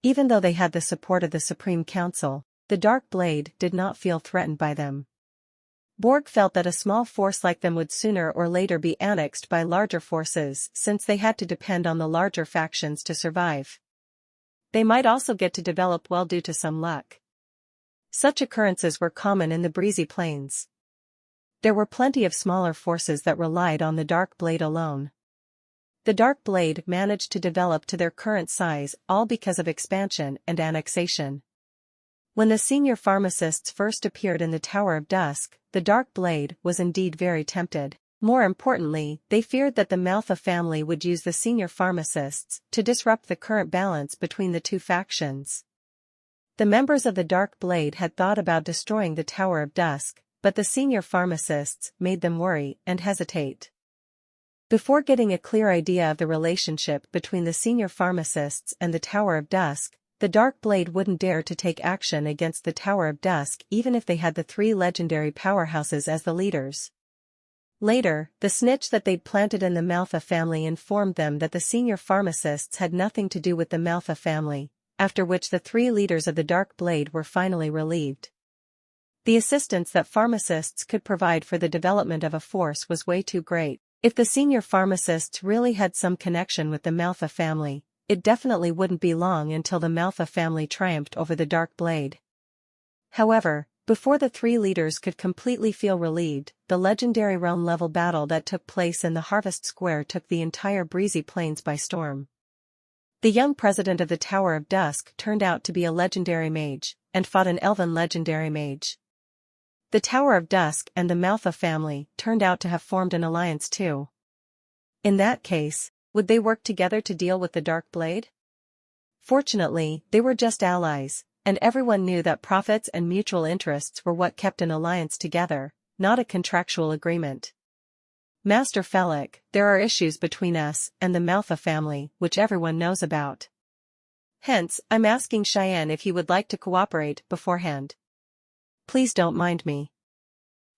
Even though they had the support of the Supreme Council, the Dark Blade did not feel threatened by them. Borg felt that a small force like them would sooner or later be annexed by larger forces since they had to depend on the larger factions to survive. They might also get to develop well due to some luck. Such occurrences were common in the breezy plains. There were plenty of smaller forces that relied on the Dark Blade alone. The Dark Blade managed to develop to their current size all because of expansion and annexation. When the senior pharmacists first appeared in the Tower of Dusk, the Dark Blade was indeed very tempted. More importantly, they feared that the Manhwa family would use the senior pharmacists to disrupt the current balance between the two factions. The members of the Dark Blade had thought about destroying the Tower of Dusk, but the senior pharmacists made them worry and hesitate. Before getting a clear idea of the relationship between the senior pharmacists and the Tower of Dusk, the Dark Blade wouldn't dare to take action against the Tower of Dusk even if they had the three legendary powerhouses as the leaders. Later, the snitch that they'd planted in the Manhwa family informed them that the senior pharmacists had nothing to do with the Manhwa family, after which the three leaders of the Dark Blade were finally relieved. The assistance that pharmacists could provide for the development of a force was way too great. If the senior pharmacists really had some connection with the Manhwa family, it definitely wouldn't be long until the Manhwa family triumphed over the Dark Blade. However, before the three leaders could completely feel relieved, the legendary realm-level battle that took place in the Harvest Square took the entire breezy plains by storm. The young president of the Tower of Dusk turned out to be a legendary mage, and fought an elven legendary mage. The Tower of Dusk and the Manhwa family turned out to have formed an alliance too. In that case, would they work together to deal with the Dark Blade? Fortunately, they were just allies, and everyone knew that profits and mutual interests were what kept an alliance together, not a contractual agreement. Master Felix, there are issues between us and the Manhwa family which everyone knows about. Hence, I'm asking Cheyenne if he would like to cooperate beforehand. Please don't mind me.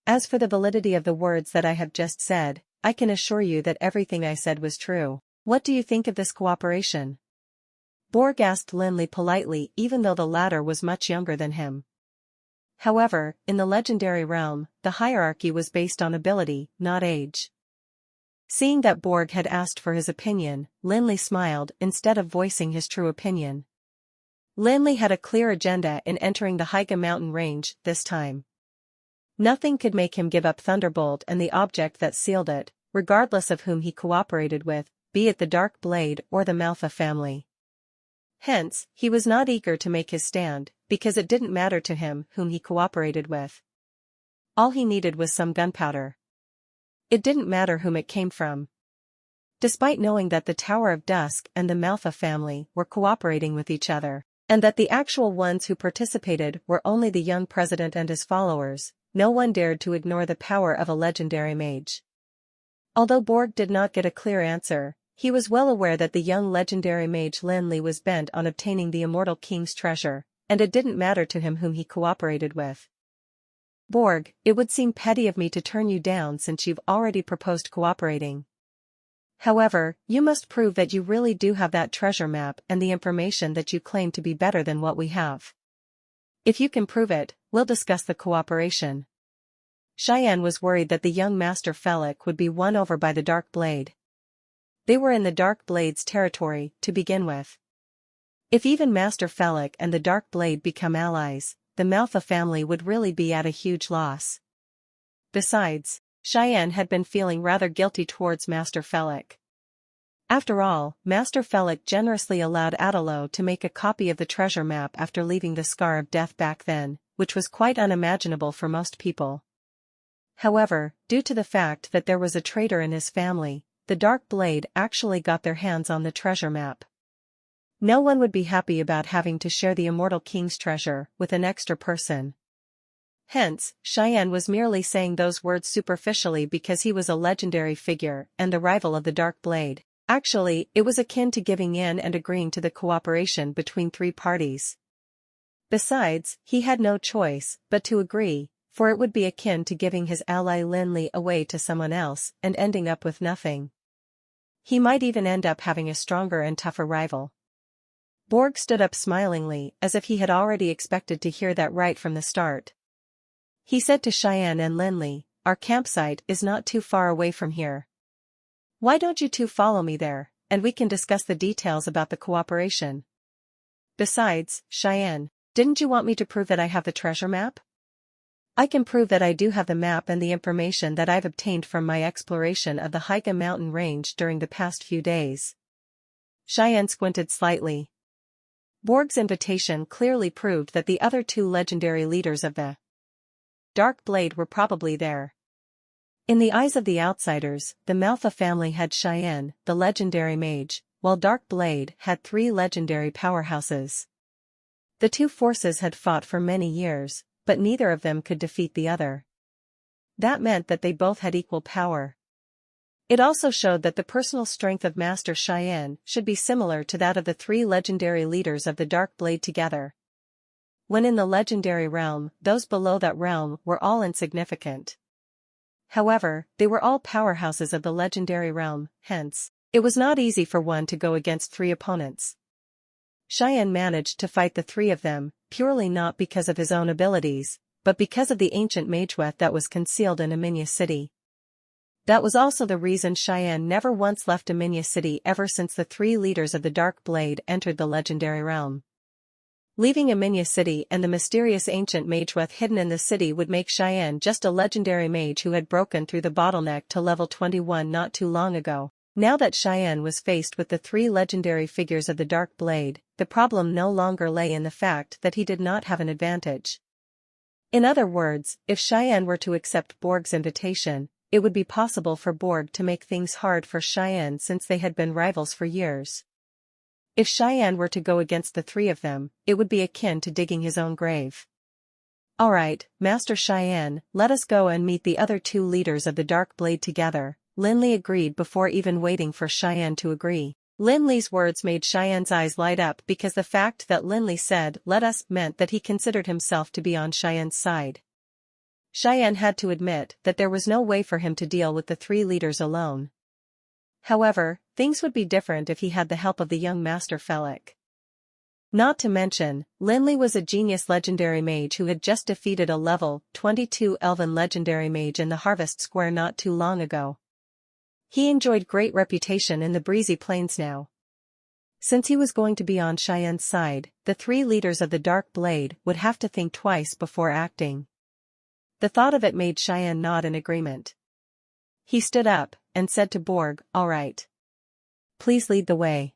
As for the validity of the words that I have just said, I can assure you that everything I said was true. What do you think of this cooperation? Borg asked Lin Li politely, even though the latter was much younger than him. However, in the legendary realm, the hierarchy was based on ability, not age. Seeing that Borg had asked for his opinion, Lin Li smiled instead of voicing his true opinion. Lin Li had a clear agenda in entering the Haiga mountain range this time. Nothing could make him give up Thunderbolt and the object that sealed it, regardless of whom he cooperated with, be it the Dark Blade or the Manhwa family. Hence, he was not eager to make his stand, because it didn't matter to him whom he cooperated with. All he needed was some gunpowder. It didn't matter whom it came from. Despite knowing that the Tower of Dusk and the Manhwa family were cooperating with each other, and that the actual ones who participated were only the young president and his followers, no one dared to ignore the power of a legendary mage. Although Borg did not get a clear answer, he was well aware that the young legendary mage Lin Li was bent on obtaining the immortal king's treasure, and it didn't matter to him whom he cooperated with. Borg, it would seem petty of me to turn you down since you've already proposed cooperating. However, you must prove that you really do have that treasure map and the information that you claim to be better than what we have. If you can prove it, we'll discuss the cooperation. Cheyenne was worried that the young Master Felix would be won over by the Dark Blade. They were in the Dark Blade's territory, to begin with. If even Master Felix and the Dark Blade become allies, the Manhwa family would really be at a huge loss. Besides, Cheyenne had been feeling rather guilty towards Master Felix. After all, Master Felix generously allowed Adalo to make a copy of the treasure map after leaving the Scar of Death back then, which was quite unimaginable for most people. However, due to the fact that there was a traitor in his family, the Dark Blade actually got their hands on the treasure map. No one would be happy about having to share the immortal king's treasure with an extra person. Hence, Cheyenne was merely saying those words superficially because he was a legendary figure and a rival of the Dark Blade. Actually, it was akin to giving in and agreeing to the cooperation between three parties. Besides, he had no choice but to agree, for it would be akin to giving his ally Lin Li away to someone else and ending up with nothing. He might even end up having a stronger and tougher rival. Borg stood up smilingly as if he had already expected to hear that right from the start. He said to Cheyenne and Lin Li, "Our campsite is not too far away from here. Why don't you two follow me there, and we can discuss the details about the cooperation? Besides, Cheyenne, didn't you want me to prove that I have the treasure map? I can prove that I do have the map and the information that I've obtained from my exploration of the Haiga mountain range during the past few days." Cheyenne squinted slightly. Borg's invitation clearly proved that the other two legendary leaders of the Dark Blade were probably there. In the eyes of the outsiders, the Manhwa family had Cheyenne, the legendary mage, while Dark Blade had three legendary powerhouses. The two forces had fought for many years, but neither of them could defeat the other. That meant that they both had equal power. It also showed that the personal strength of Master Cheyenne should be similar to that of the three legendary leaders of the Dark Blade together. When in the legendary realm, those below that realm were all insignificant. However, they were all powerhouses of the legendary realm, hence, it was not easy for one to go against three opponents. Cheyenne managed to fight the three of them, purely not because of his own abilities, but because of the ancient mageweth that was concealed in Aminya City. That was also the reason Cheyenne never once left Aminya City ever since the three leaders of the Dark Blade entered the legendary realm. Leaving Aminya City and the mysterious ancient mageweth hidden in the city would make Cheyenne just a legendary mage who had broken through the bottleneck to level 21 not too long ago. Now that Cheyenne was faced with the three legendary figures of the Dark Blade, the problem no longer lay in the fact that he did not have an advantage. In other words, if Cheyenne were to accept Borg's invitation, it would be possible for Borg to make things hard for Cheyenne since they had been rivals for years. If Cheyenne were to go against the three of them, it would be akin to digging his own grave. "Alright, Master Cheyenne, let us go and meet the other two leaders of the Dark Blade together," Lin Li agreed before even waiting for Cheyenne to agree. Lin Li's words made Cheyenne's eyes light up because the fact that Lin Li said "let us" meant that he considered himself to be on Cheyenne's side. Cheyenne had to admit that there was no way for him to deal with the three leaders alone. However, things would be different if he had the help of the young Master Felix. Not to mention, Lin Li was a genius legendary mage who had just defeated a level 22 elven legendary mage in the Harvest Square not too long ago. He enjoyed great reputation in the breezy plains now. Since he was going to be on Cheyenne's side, the three leaders of the Dark Blade would have to think twice before acting. The thought of it made Cheyenne nod in agreement. He stood up and said to Borg, "All right. Please lead the way."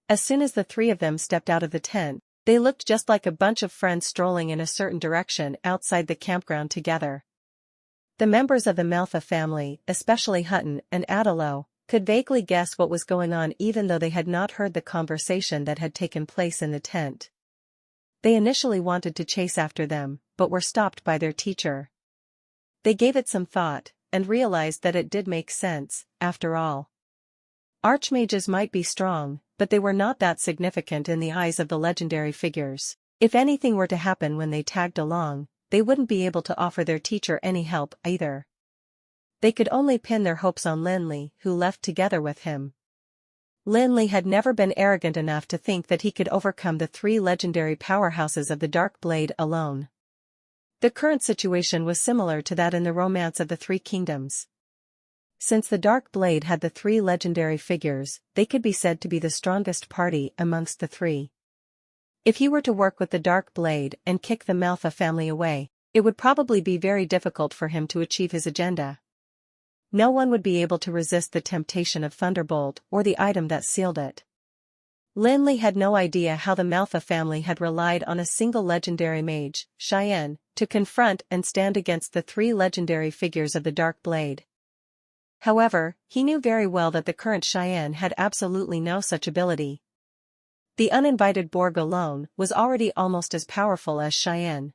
As soon as the three of them stepped out of the tent, they looked just like a bunch of friends strolling in a certain direction outside the campground together. The members of the Manhwa family, especially Hutton and Adelo, could vaguely guess what was going on even though they had not heard the conversation that had taken place in the tent. They initially wanted to chase after them, but were stopped by their teacher. They gave it some thought, and realized that it did make sense, after all. Archmages might be strong, but they were not that significant in the eyes of the legendary figures. If anything were to happen when they tagged along, they wouldn't be able to offer their teacher any help either. They could only pin their hopes on Lin Li, who left together with him. Lin Li had never been arrogant enough to think that he could overcome the three legendary powerhouses of the Dark Blade alone. The current situation was similar to that in the Romance of the Three Kingdoms. Since the Dark Blade had the three legendary figures, they could be said to be the strongest party amongst the three. If he were to work with the Dark Blade and kick the Manhwa family away, it would probably be very difficult for him to achieve his agenda. No one would be able to resist the temptation of Thunderbolt or the item that sealed it. Lin Li had no idea how the Manhwa family had relied on a single legendary mage, Cheyenne, to confront and stand against the three legendary figures of the Dark Blade. However, he knew very well that the current Cheyenne had absolutely no such ability. The uninvited Borg alone was already almost as powerful as Cheyenne.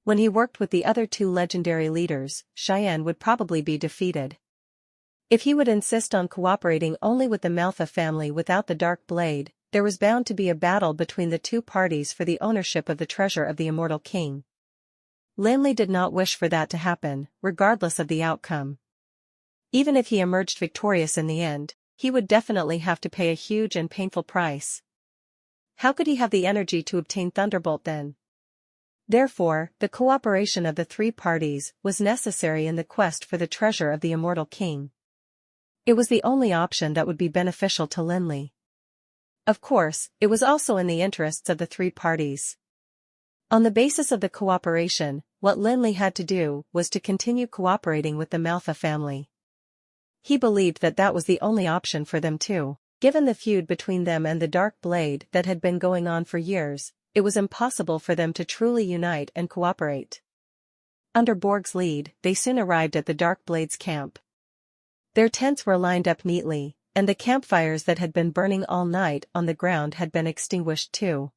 When he worked with the other two legendary leaders, Cheyenne would probably be defeated. If he would insist on cooperating only with the Manhwa family without the Dark Blade, there was bound to be a battle between the two parties for the ownership of the treasure of the Immortal King. Lin Li did not wish for that to happen, regardless of the outcome. Even if he emerged victorious in the end, he would definitely have to pay a huge and painful price. How could he have the energy to obtain Thunderbolt then? Therefore, the cooperation of the three parties was necessary in the quest for the treasure of the Immortal King. It was the only option that would be beneficial to Lin Li. Of course, it was also in the interests of the three parties. On the basis of the cooperation, what Lin Li had to do was to continue cooperating with the Manhwa family. He believed that that was the only option for them too. Given the feud between them and the Dark Blade that had been going on for years, it was impossible for them to truly unite and cooperate. Under Borg's lead, they soon arrived at the Dark Blade's camp. Their tents were lined up neatly, and the campfires that had been burning all night on the ground had been extinguished too.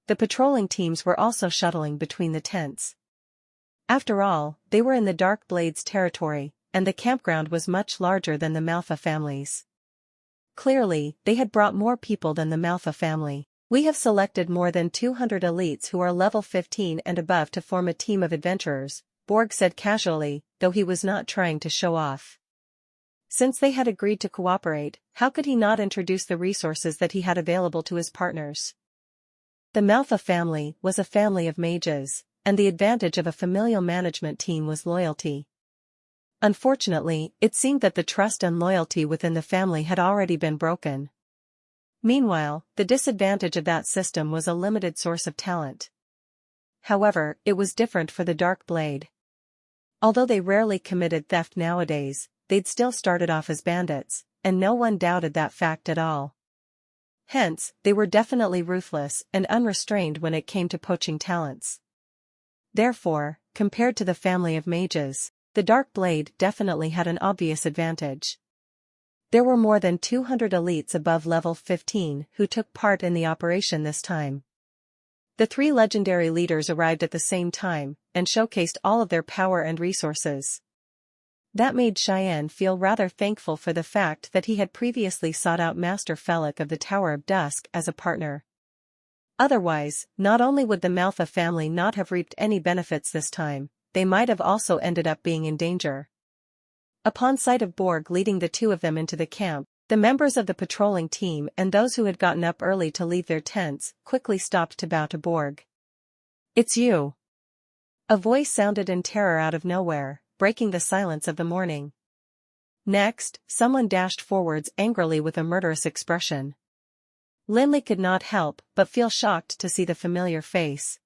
The patrolling teams were also shuttling between the tents. After all, they were in the Dark Blade's territory, and the campground was much larger than the Manhwa family's. Clearly, they had brought more people than the Manhwa family. "We have selected more than 200 elites who are level 15 and above to form a team of adventurers," Borg said casually, though he was not trying to show off. Since they had agreed to cooperate, how could he not introduce the resources that he had available to his partners? The Manhwa family was a family of mages, and the advantage of a familial management team was loyalty. Unfortunately, it seemed that the trust and loyalty within the family had already been broken. Meanwhile, the disadvantage of that system was a limited source of talent. However, it was different for the Dark Blade. Although they rarely committed theft nowadays, they'd still started off as bandits, and no one doubted that fact at all. Hence, they were definitely ruthless and unrestrained when it came to poaching talents. Therefore, compared to the family of mages, the Dark Blade definitely had an obvious advantage. There were more than 200 elites above level 15 who took part in the operation this time. The 3 legendary leaders arrived at the same time, and showcased all of their power and resources. That made Cheyenne feel rather thankful for the fact that he had previously sought out Master Felix of the Tower of Dusk as a partner. Otherwise, not only would the Manhwa family not have reaped any benefits this time, they might have also ended up being in danger. Upon sight of Borg leading the 2 of them into the camp, the members of the patrolling team and those who had gotten up early to leave their tents quickly stopped to bow to Borg. "It's you." A voice sounded in terror out of nowhere, breaking the silence of the morning. Next, someone dashed forwards angrily with a murderous expression. Lin Li could not help but feel shocked to see the familiar face.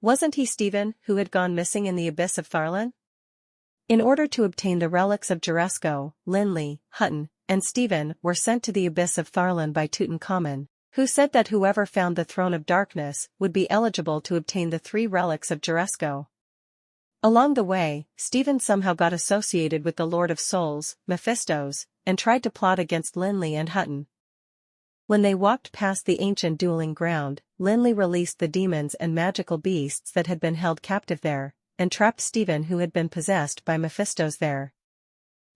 Wasn't he Stephen who had gone missing in the abyss of Tharlan? In order to obtain the relics of Juresko, Lin Li, Hutton, and Stephen were sent to the abyss of Tharlan by Tutankhamun, who said that whoever found the Throne of Darkness would be eligible to obtain the 3 relics of Juresko. Along the way, Stephen somehow got associated with the Lord of Souls, Mephistos, and tried to plot against Lin Li and Hutton. When they walked past the ancient dueling ground, Lin Li released the demons and magical beasts that had been held captive there, and trapped Stephen who had been possessed by Mephistos there.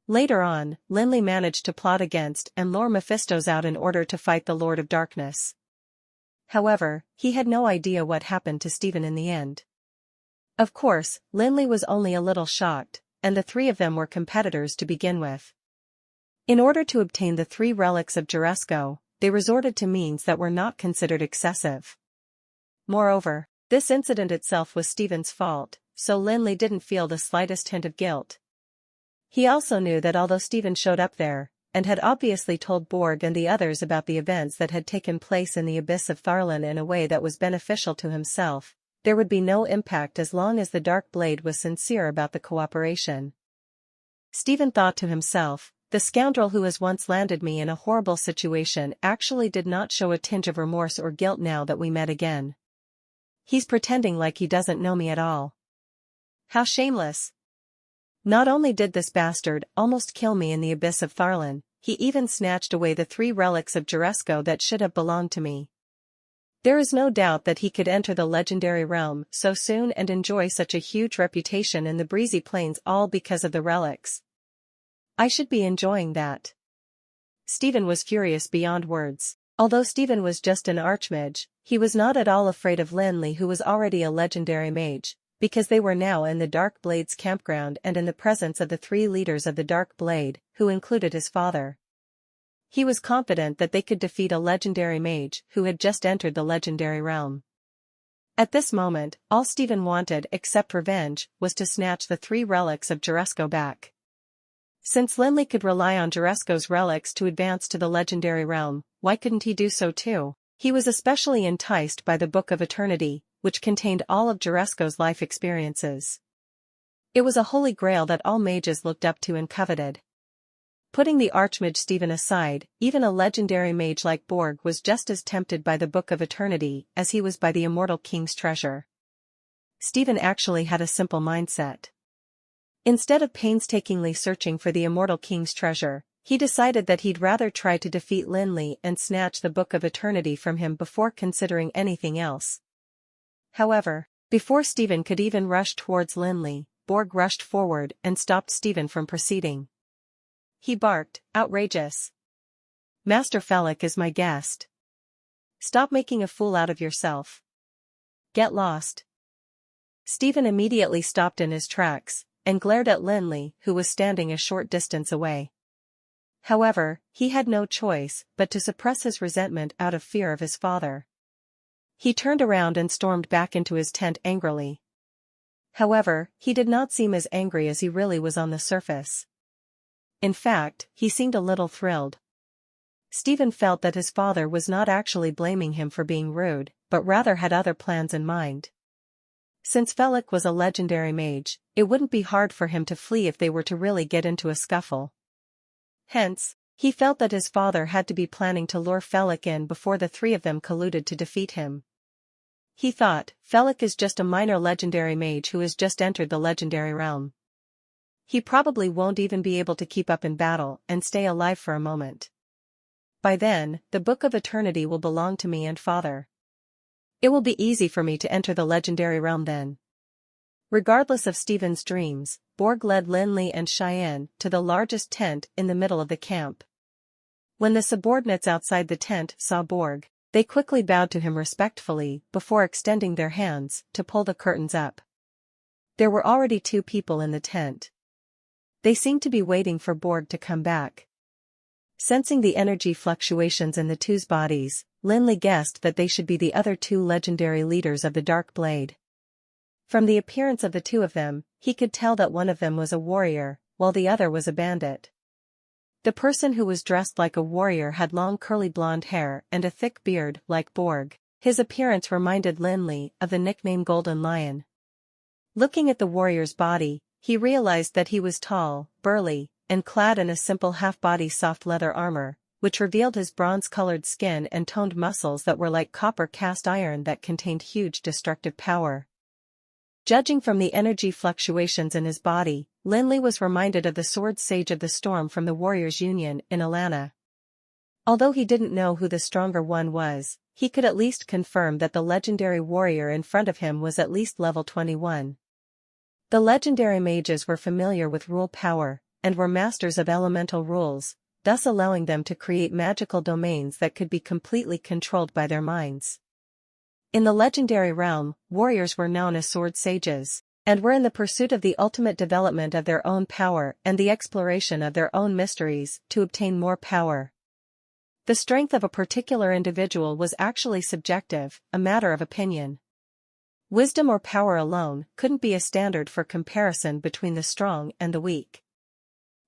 Later on, Lin Li managed to plot against and lure Mephistos out in order to fight the Lord of Darkness. However, he had no idea what happened to Stephen in the end. Of course, Lin Li was only a little shocked, and the 3 of them were competitors to begin with. In order to obtain the 3 relics of Juresko, they resorted to means that were not considered excessive. Moreover, this incident itself was Stephen's fault, so Lin Li didn't feel the slightest hint of guilt. He also knew that although Stephen showed up there, and had obviously told Borg and the others about the events that had taken place in the abyss of Tharlan in a way that was beneficial to himself, there would be no impact as long as the Dark Blade was sincere about the cooperation. Stephen thought to himself, the scoundrel who has once landed me in a horrible situation actually did not show a tinge of remorse or guilt now that we met again. He's pretending like he doesn't know me at all. How shameless. Not only did this bastard almost kill me in the abyss of Tharlan, he even snatched away the 3 relics of Juresko that should have belonged to me. There is no doubt that he could enter the legendary realm so soon and enjoy such a huge reputation in the breezy plains all because of the relics. I should be enjoying that. Stephen was furious beyond words. Although Stephen was just an archmage, he was not at all afraid of Lin Li who was already a legendary mage, because they were now in the Dark Blade's campground and in the presence of the 3 leaders of the Dark Blade, who included his father. He was confident that they could defeat a legendary mage who had just entered the legendary realm. At this moment, all Stephen wanted except revenge was to snatch the 3 relics of Juresko back. Since Lin Li could rely on Juresko's relics to advance to the legendary realm, why couldn't he do so too? He was especially enticed by the Book of Eternity, which contained all of Juresko's life experiences. It was a holy grail that all mages looked up to and coveted. Putting the archmage Stephen aside, even a legendary mage like Borg was just as tempted by the Book of Eternity as he was by the immortal king's treasure. Stephen actually had a simple mindset. Instead of painstakingly searching for the immortal king's treasure, he decided that he'd rather try to defeat Lin Li and snatch the Book of Eternity from him before considering anything else. However, before Stephen could even rush towards Lin Li, Borg rushed forward and stopped Stephen from proceeding. He barked, outrageous. Master Felix is my guest. Stop making a fool out of yourself. Get lost. Stephen immediately stopped in his tracks, and glared at Lin Li who was standing a short distance away. However, he had no choice but to suppress his resentment out of fear of his father. He turned around and stormed back into his tent angrily. However, he did not seem as angry as he really was on the surface. In fact, he seemed a little thrilled. Stephen felt that his father was not actually blaming him for being rude, but rather had other plans in mind. Since Felix was a legendary mage, it wouldn't be hard for him to flee if they were to really get into a scuffle. Hence, he felt that his father had to be planning to lure Felix in before the three of them colluded to defeat him. He thought, Felix is just a minor legendary mage who has just entered the legendary realm. He probably won't even be able to keep up in battle and stay alive for a moment. By then, the Book of Eternity will belong to me and father. It will be easy for me to enter the legendary realm then. Regardless of Stephen's dreams, Borg led Lin Li and Cheyenne to the largest tent in the middle of the camp. When the subordinates outside the tent saw Borg, they quickly bowed to him respectfully before extending their hands to pull the curtains up. There were already 2 people in the tent. They seemed to be waiting for Borg to come back. Sensing the energy fluctuations in the 2's bodies, Lin Li guessed that they should be the other 2 legendary leaders of the Dark Blade. From the appearance of the 2 of them, he could tell that one of them was a warrior, while the other was a bandit. The person who was dressed like a warrior had long curly blonde hair and a thick beard like Borg. His appearance reminded Lin Li of the nickname Golden Lion. Looking at the warrior's body, he realized that he was tall, burly, and clad in a simple half-body soft leather armor, which revealed his bronze-colored skin and toned muscles that were like copper cast iron that contained huge destructive power. Judging from the energy fluctuations in his body, Lin Li was reminded of the Sword Sage of the Storm from the Warriors' Union in Alana. Although he didn't know who the stronger one was, he could at least confirm that the legendary warrior in front of him was at least level 21. The legendary mages were familiar with rule power, and were masters of elemental rules, thus allowing them to create magical domains that could be completely controlled by their minds. In the legendary realm, warriors were known as sword sages, and were in the pursuit of the ultimate development of their own power and the exploration of their own mysteries to obtain more power. The strength of a particular individual was actually subjective, a matter of opinion. Wisdom or power alone couldn't be a standard for comparison between the strong and the weak.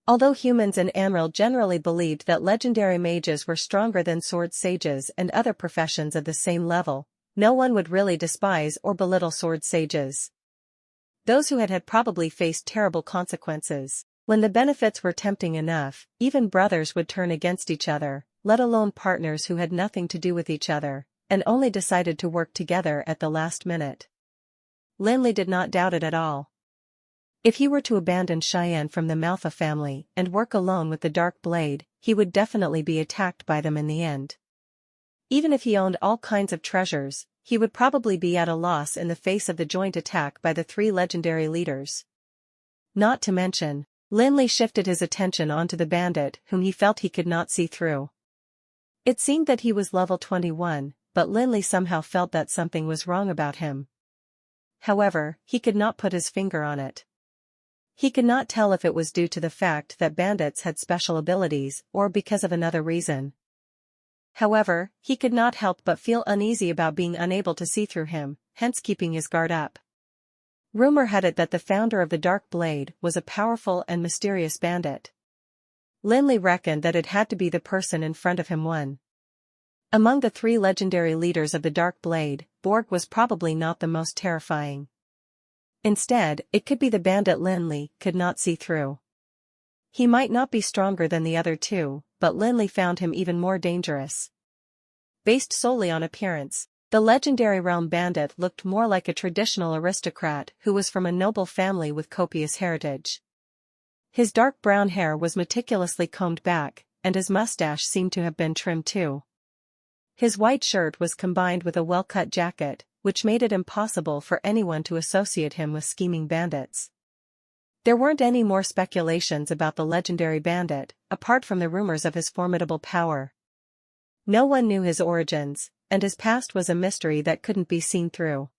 Although humans in Amril generally believed that legendary mages were stronger than sword sages and other professions of the same level, no one would really despise or belittle sword sages. Those who had probably faced terrible consequences. When the benefits were tempting enough, even brothers would turn against each other, let alone partners who had nothing to do with each other, and only decided to work together at the last minute. Lin Li did not doubt it at all. If he were to abandon Cheyenne from the Manhwa family and work alone with the Dark Blade, he would definitely be attacked by them in the end. Even if he owned all kinds of treasures, he would probably be at a loss in the face of the joint attack by the 3 legendary leaders. Not to mention, Lin Li shifted his attention onto the bandit whom he felt he could not see through. It seemed that he was level 21, but Lin Li somehow felt that something was wrong about him. However, he could not put his finger on it. He could not tell if it was due to the fact that bandits had special abilities or because of another reason. However, he could not help but feel uneasy about being unable to see through him, hence keeping his guard up. Rumor had it that the founder of the Dark Blade was a powerful and mysterious bandit. Lin Li reckoned that it had to be the person in front of him one. Among the 3 legendary leaders of the Dark Blade, Borg was probably not the most terrifying. Instead, it could be the bandit Lin Li could not see through. He might not be stronger than the other 2, but Lin Li found him even more dangerous. Based solely on appearance, the legendary realm bandit looked more like a traditional aristocrat who was from a noble family with copious heritage. His dark brown hair was meticulously combed back, and his mustache seemed to have been trimmed too. His white shirt was combined with a well-cut jacket, which made it impossible for anyone to associate him with scheming bandits. There weren't any more speculations about the legendary bandit, apart from the rumors of his formidable power. No one knew his origins, and his past was a mystery that couldn't be seen through.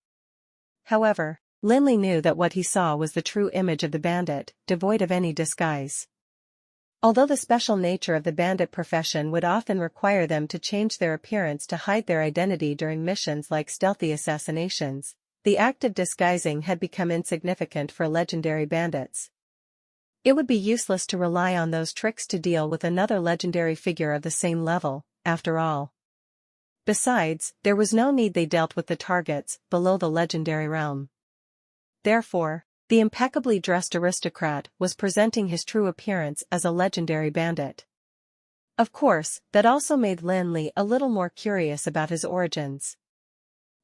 However, Lin Li knew that what he saw was the true image of the bandit, devoid of any disguise. Although the special nature of the bandit profession would often require them to change their appearance to hide their identity during missions like stealthy assassinations, the act of disguising had become insignificant for legendary bandits. It would be useless to rely on those tricks to deal with another legendary figure of the same level, after all. Besides, there was no need they dealt with the targets below the legendary realm. therefore, the impeccably dressed aristocrat was presenting his true appearance as a legendary bandit. Of course, that also made Lin Li a little more curious about his origins.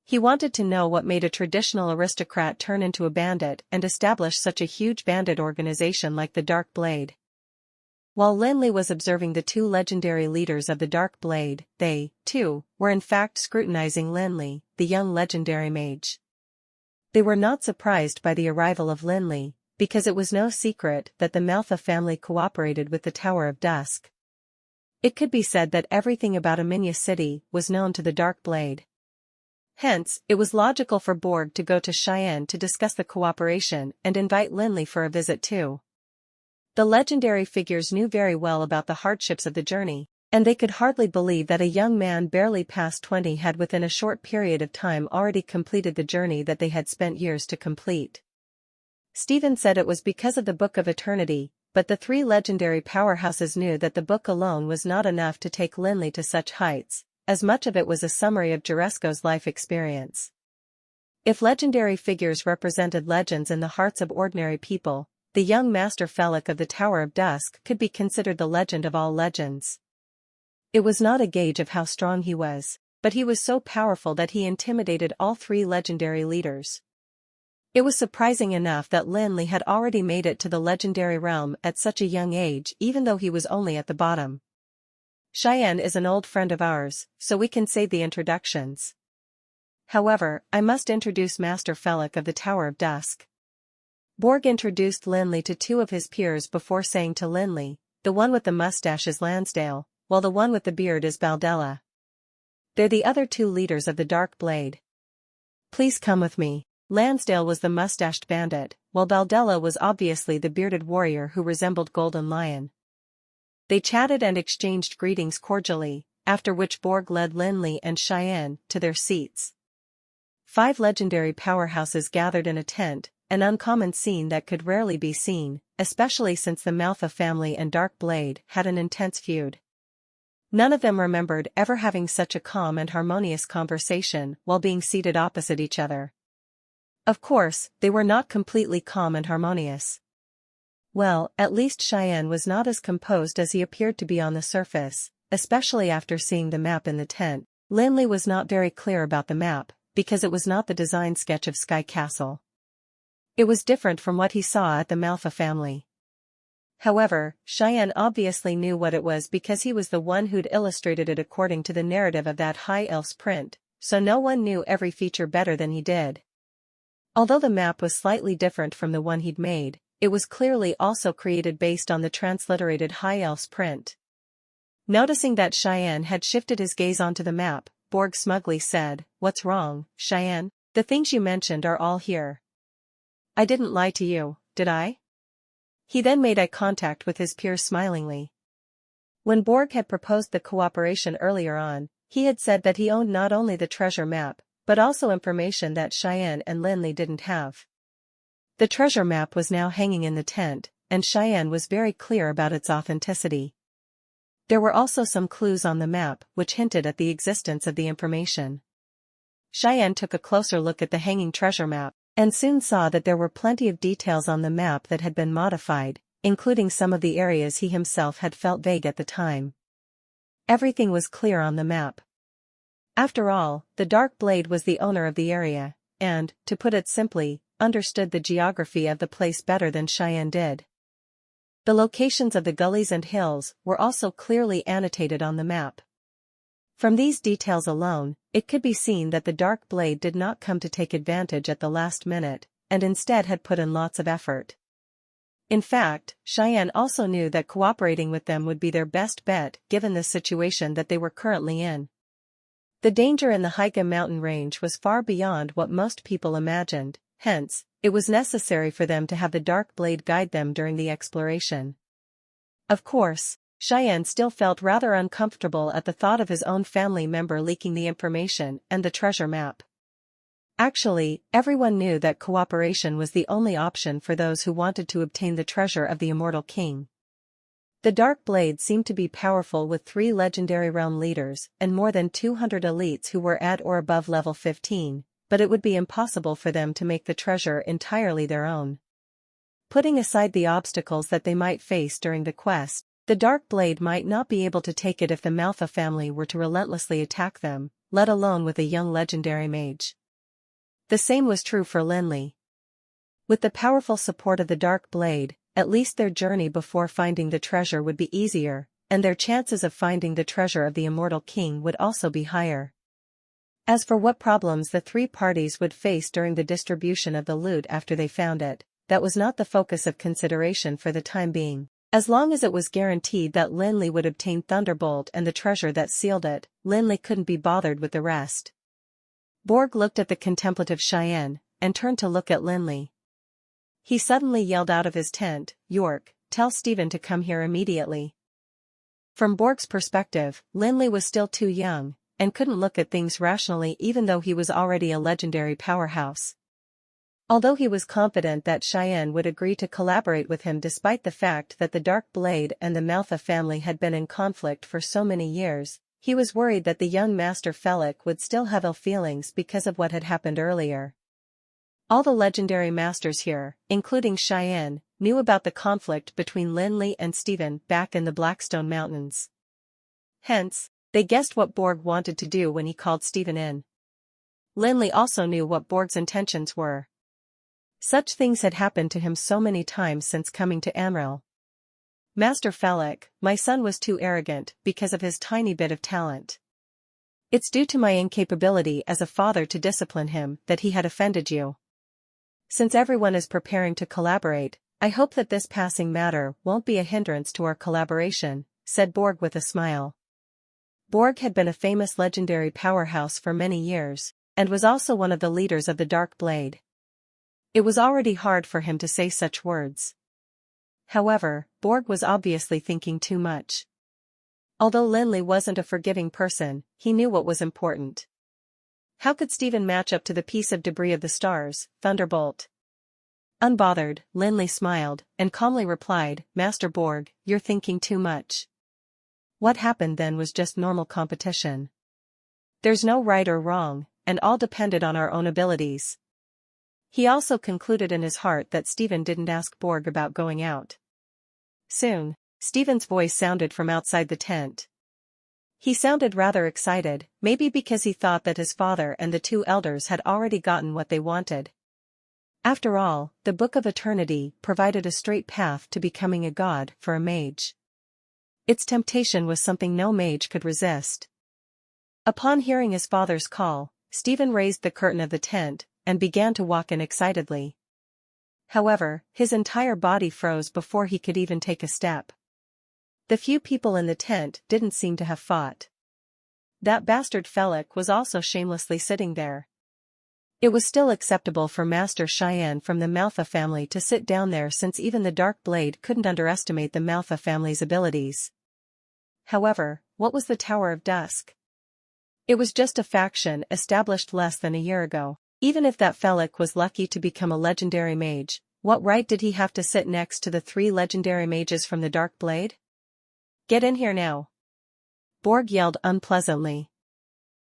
He wanted to know what made a traditional aristocrat turn into a bandit and establish such a huge bandit organization like the Dark Blade. While Lin Li was observing the two legendary leaders of the Dark Blade, they, too, were in fact scrutinizing Lin Li, the young legendary mage. They were not surprised by the arrival of Lin Li, because it was no secret that the Manhwa family cooperated with the Tower of Dusk. It could be said that everything about Aminya City was known to the Dark Blade. Hence, it was logical for Borg to go to Cheyenne to discuss the cooperation and invite Lin Li for a visit too. The legendary figures knew very well about the hardships of the journey, and they could hardly believe that a young man barely past 20 had within a short period of time already completed the journey that they had spent years to complete. Stephen said it was because of the Book of Eternity, but the three legendary powerhouses knew that the book alone was not enough to take Lin Li to such heights, as much of it was a summary of Jaresko's life experience. If legendary figures represented legends in the hearts of ordinary people, the young Master Felix of the Tower of Dusk could be considered the legend of all legends. It was not a gauge of how strong he was, but he was so powerful that he intimidated all three legendary leaders. It was surprising enough that Lin Li had already made it to the legendary realm at such a young age even though he was only at the bottom. Cheyenne is an old friend of ours, so we can save the introductions. However, I must introduce Master Felix of the Tower of Dusk. Borg introduced Lin Li to two of his peers before saying to Lin Li, the one with the mustache is Lansdale, while the one with the beard is Baldella. They're the other two leaders of the Dark Blade. Please come with me. Lansdale was the mustached bandit, while Baldella was obviously the bearded warrior who resembled Golden Lion. They chatted and exchanged greetings cordially, after which Borg led Lin Li and Cheyenne to their seats. 5 legendary powerhouses gathered in a tent, an uncommon scene that could rarely be seen, especially since the Manhwa family and Dark Blade had an intense feud. None of them remembered ever having such a calm and harmonious conversation while being seated opposite each other. Of course, they were not completely calm and harmonious. Well, at least Cheyenne was not as composed as he appeared to be on the surface, especially after seeing the map in the tent. Lin Li was not very clear about the map, because it was not the design sketch of Sky Castle. It was different from what he saw at the Manhwa family. However, Cheyenne obviously knew what it was because he was the one who'd illustrated it according to the narrative of that High Elf's print, so no one knew every feature better than he did. Although the map was slightly different from the one he'd made, it was clearly also created based on the transliterated High Elf's print. Noticing that Cheyenne had shifted his gaze onto the map, Borg smugly said, "What's wrong, Cheyenne? The things you mentioned are all here." "I didn't lie to you, did I?" He then made eye contact with his peers smilingly. When Borg had proposed the cooperation earlier on, he had said that he owned not only the treasure map, but also information that Cheyenne and Lin Li didn't have. The treasure map was now hanging in the tent, and Cheyenne was very clear about its authenticity. There were also some clues on the map which hinted at the existence of the information. Cheyenne took a closer look at the hanging treasure map, and soon saw that there were plenty of details on the map that had been modified, including some of the areas he himself had felt vague at the time. Everything was clear on the map. After all, the Dark Blade was the owner of the area, and, to put it simply, understood the geography of the place better than Cheyenne did. The locations of the gullies and hills were also clearly annotated on the map. From these details alone, it could be seen that the Dark Blade did not come to take advantage at the last minute, and instead had put in lots of effort. In fact, Cheyenne also knew that cooperating with them would be their best bet given the situation that they were currently in. The danger in the Haiga mountain range was far beyond what most people imagined, hence, it was necessary for them to have the Dark Blade guide them during the exploration. Of course, Cheyenne still felt rather uncomfortable at the thought of his own family member leaking the information and the treasure map. Actually, everyone knew that cooperation was the only option for those who wanted to obtain the treasure of the Immortal King. The Dark Blade seemed to be powerful with 3 legendary realm leaders and more than 200 elites who were at or above level 15, but it would be impossible for them to make the treasure entirely their own. Putting aside the obstacles that they might face during the quest, the Dark Blade might not be able to take it if the Manhwa family were to relentlessly attack them, let alone with a young legendary mage. The same was true for Lin Li. With the powerful support of the Dark Blade, at least their journey before finding the treasure would be easier, and their chances of finding the treasure of the Immortal King would also be higher. As for what problems the three parties would face during the distribution of the loot after they found it, that was not the focus of consideration for the time being. As long as it was guaranteed that Lin Li would obtain Thunderbolt and the treasure that sealed it, Lin Li couldn't be bothered with the rest. Borg looked at the contemplative Cheyenne, and turned to look at Lin Li. He suddenly yelled out of his tent, "York, tell Stephen to come here immediately." From Borg's perspective, Lin Li was still too young, and couldn't look at things rationally even though he was already a legendary powerhouse. Although he was confident that Cheyenne would agree to collaborate with him despite the fact that the Dark Blade and the Manhwa family had been in conflict for so many years, he was worried that the young Master Felix would still have ill feelings because of what had happened earlier. All the legendary masters here, including Cheyenne, knew about the conflict between Lin Li and Stephen back in the Blackstone Mountains. Hence, they guessed what Borg wanted to do when he called Stephen in. Lin Li also knew what Borg's intentions were. Such things had happened to him so many times since coming to Amril. "Master Felix, my son was too arrogant because of his tiny bit of talent. It's due to my incapability as a father to discipline him that he had offended you. Since everyone is preparing to collaborate, I hope that this passing matter won't be a hindrance to our collaboration," said Borg with a smile. Borg had been a famous legendary powerhouse for many years, and was also one of the leaders of the Dark Blade. It was already hard for him to say such words. However, Borg was obviously thinking too much. Although Lin Li wasn't a forgiving person, he knew what was important. How could Stephen match up to the piece of debris of the stars, Thunderbolt? Unbothered, Lin Li smiled, and calmly replied, "Master Borg, you're thinking too much. What happened then was just normal competition. There's no right or wrong, and all depended on our own abilities." He also concluded in his heart that Stephen didn't ask Borg about going out. Soon, Stephen's voice sounded from outside the tent. He sounded rather excited, maybe because he thought that his father and the two elders had already gotten what they wanted. After all, the Book of Eternity provided a straight path to becoming a god for a mage. Its temptation was something no mage could resist. Upon hearing his father's call, Stephen raised the curtain of the tent, and began to walk in excitedly. However, his entire body froze before he could even take a step. The few people in the tent didn't seem to have fought. That bastard Felix was also shamelessly sitting there. It was still acceptable for Master Cheyenne from the Manhwa family to sit down there since even the Dark Blade couldn't underestimate the Manhwa family's abilities. However, what was the Tower of Dusk? It was just a faction established less than a year ago. Even if that Felix was lucky to become a legendary mage, what right did he have to sit next to the three legendary mages from the Dark Blade? "Get in here now!" Borg yelled unpleasantly.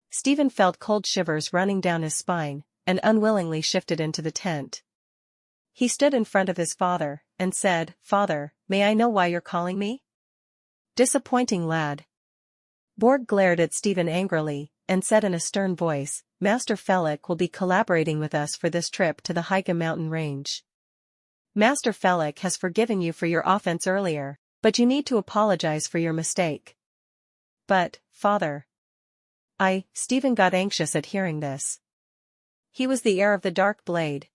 Stephen felt cold shivers running down his spine, and unwillingly shifted into the tent. He stood in front of his father, and said, "Father, may I know why you're calling me?" "Disappointing lad." Borg glared at Stephen angrily, and said in a stern voice, "Master Felix will be collaborating with us for this trip to the Higa mountain range. Master Felix has forgiven you for your offense earlier, but you need to apologize for your mistake." "But, father..." Stephen got anxious at hearing this. He was the heir of the Dark Blade.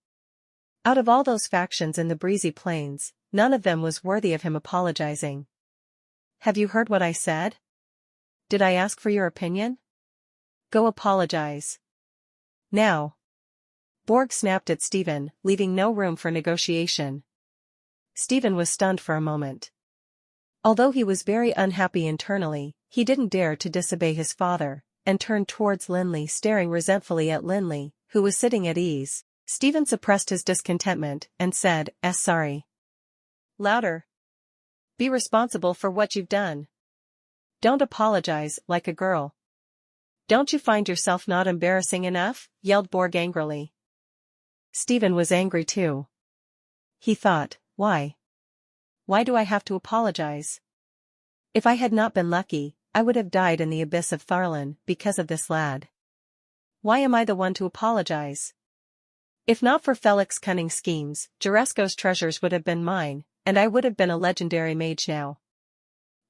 Out of all those factions in the breezy plains, none of them was worthy of him apologizing. "Have you heard what I said? Did I ask for your opinion? Go apologize. Now." Borg snapped at Stephen, leaving no room for negotiation. Stephen was stunned for a moment. Although he was very unhappy internally, he didn't dare to disobey his father, and turned towards Lin Li, staring resentfully at Lin Li, who was sitting at ease. Stephen suppressed his discontentment, and said, Sorry." Louder. "Be responsible for what you've done. Don't apologize like a girl. Don't you find yourself not embarrassing enough? Yelled Borg angrily. Stephen was angry too. He thought, why? Why do I have to apologize? If I had not been lucky, I would have died in the abyss of Tharlan because of this lad. Why am I the one to apologize? If not for Felic's cunning schemes, Juresko's treasures would have been mine, and I would have been a legendary mage now.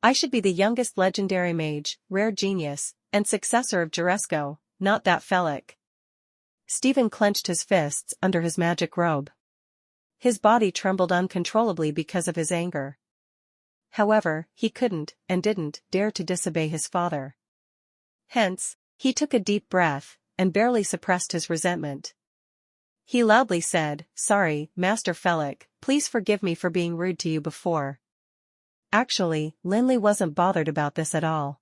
I should be the youngest legendary mage, rare genius, and successor of Juresko, not that Felic. Stephen clenched his fists under his magic robe. His body trembled uncontrollably because of his anger. However, he couldn't, and didn't, dare to disobey his father. Hence, he took a deep breath, and barely suppressed his resentment. He loudly said, "Sorry, Master Felic, please forgive me for being rude to you before." Actually, Lin Li wasn't bothered about this at all.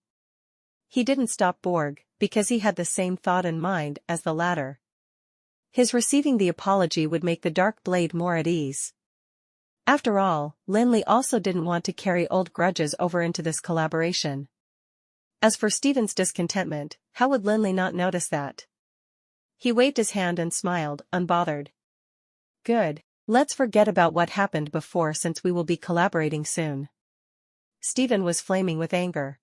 He didn't stop Borg, because he had the same thought in mind as the latter. His receiving the apology would make the Dark Blade more at ease. After all, Lin Li also didn't want to carry old grudges over into this collaboration. As for Stephen's discontentment, how would Lin Li not notice that? He waved his hand and smiled, unbothered. Good. Let's forget about what happened before since we will be collaborating soon. Stephen was flaming with anger.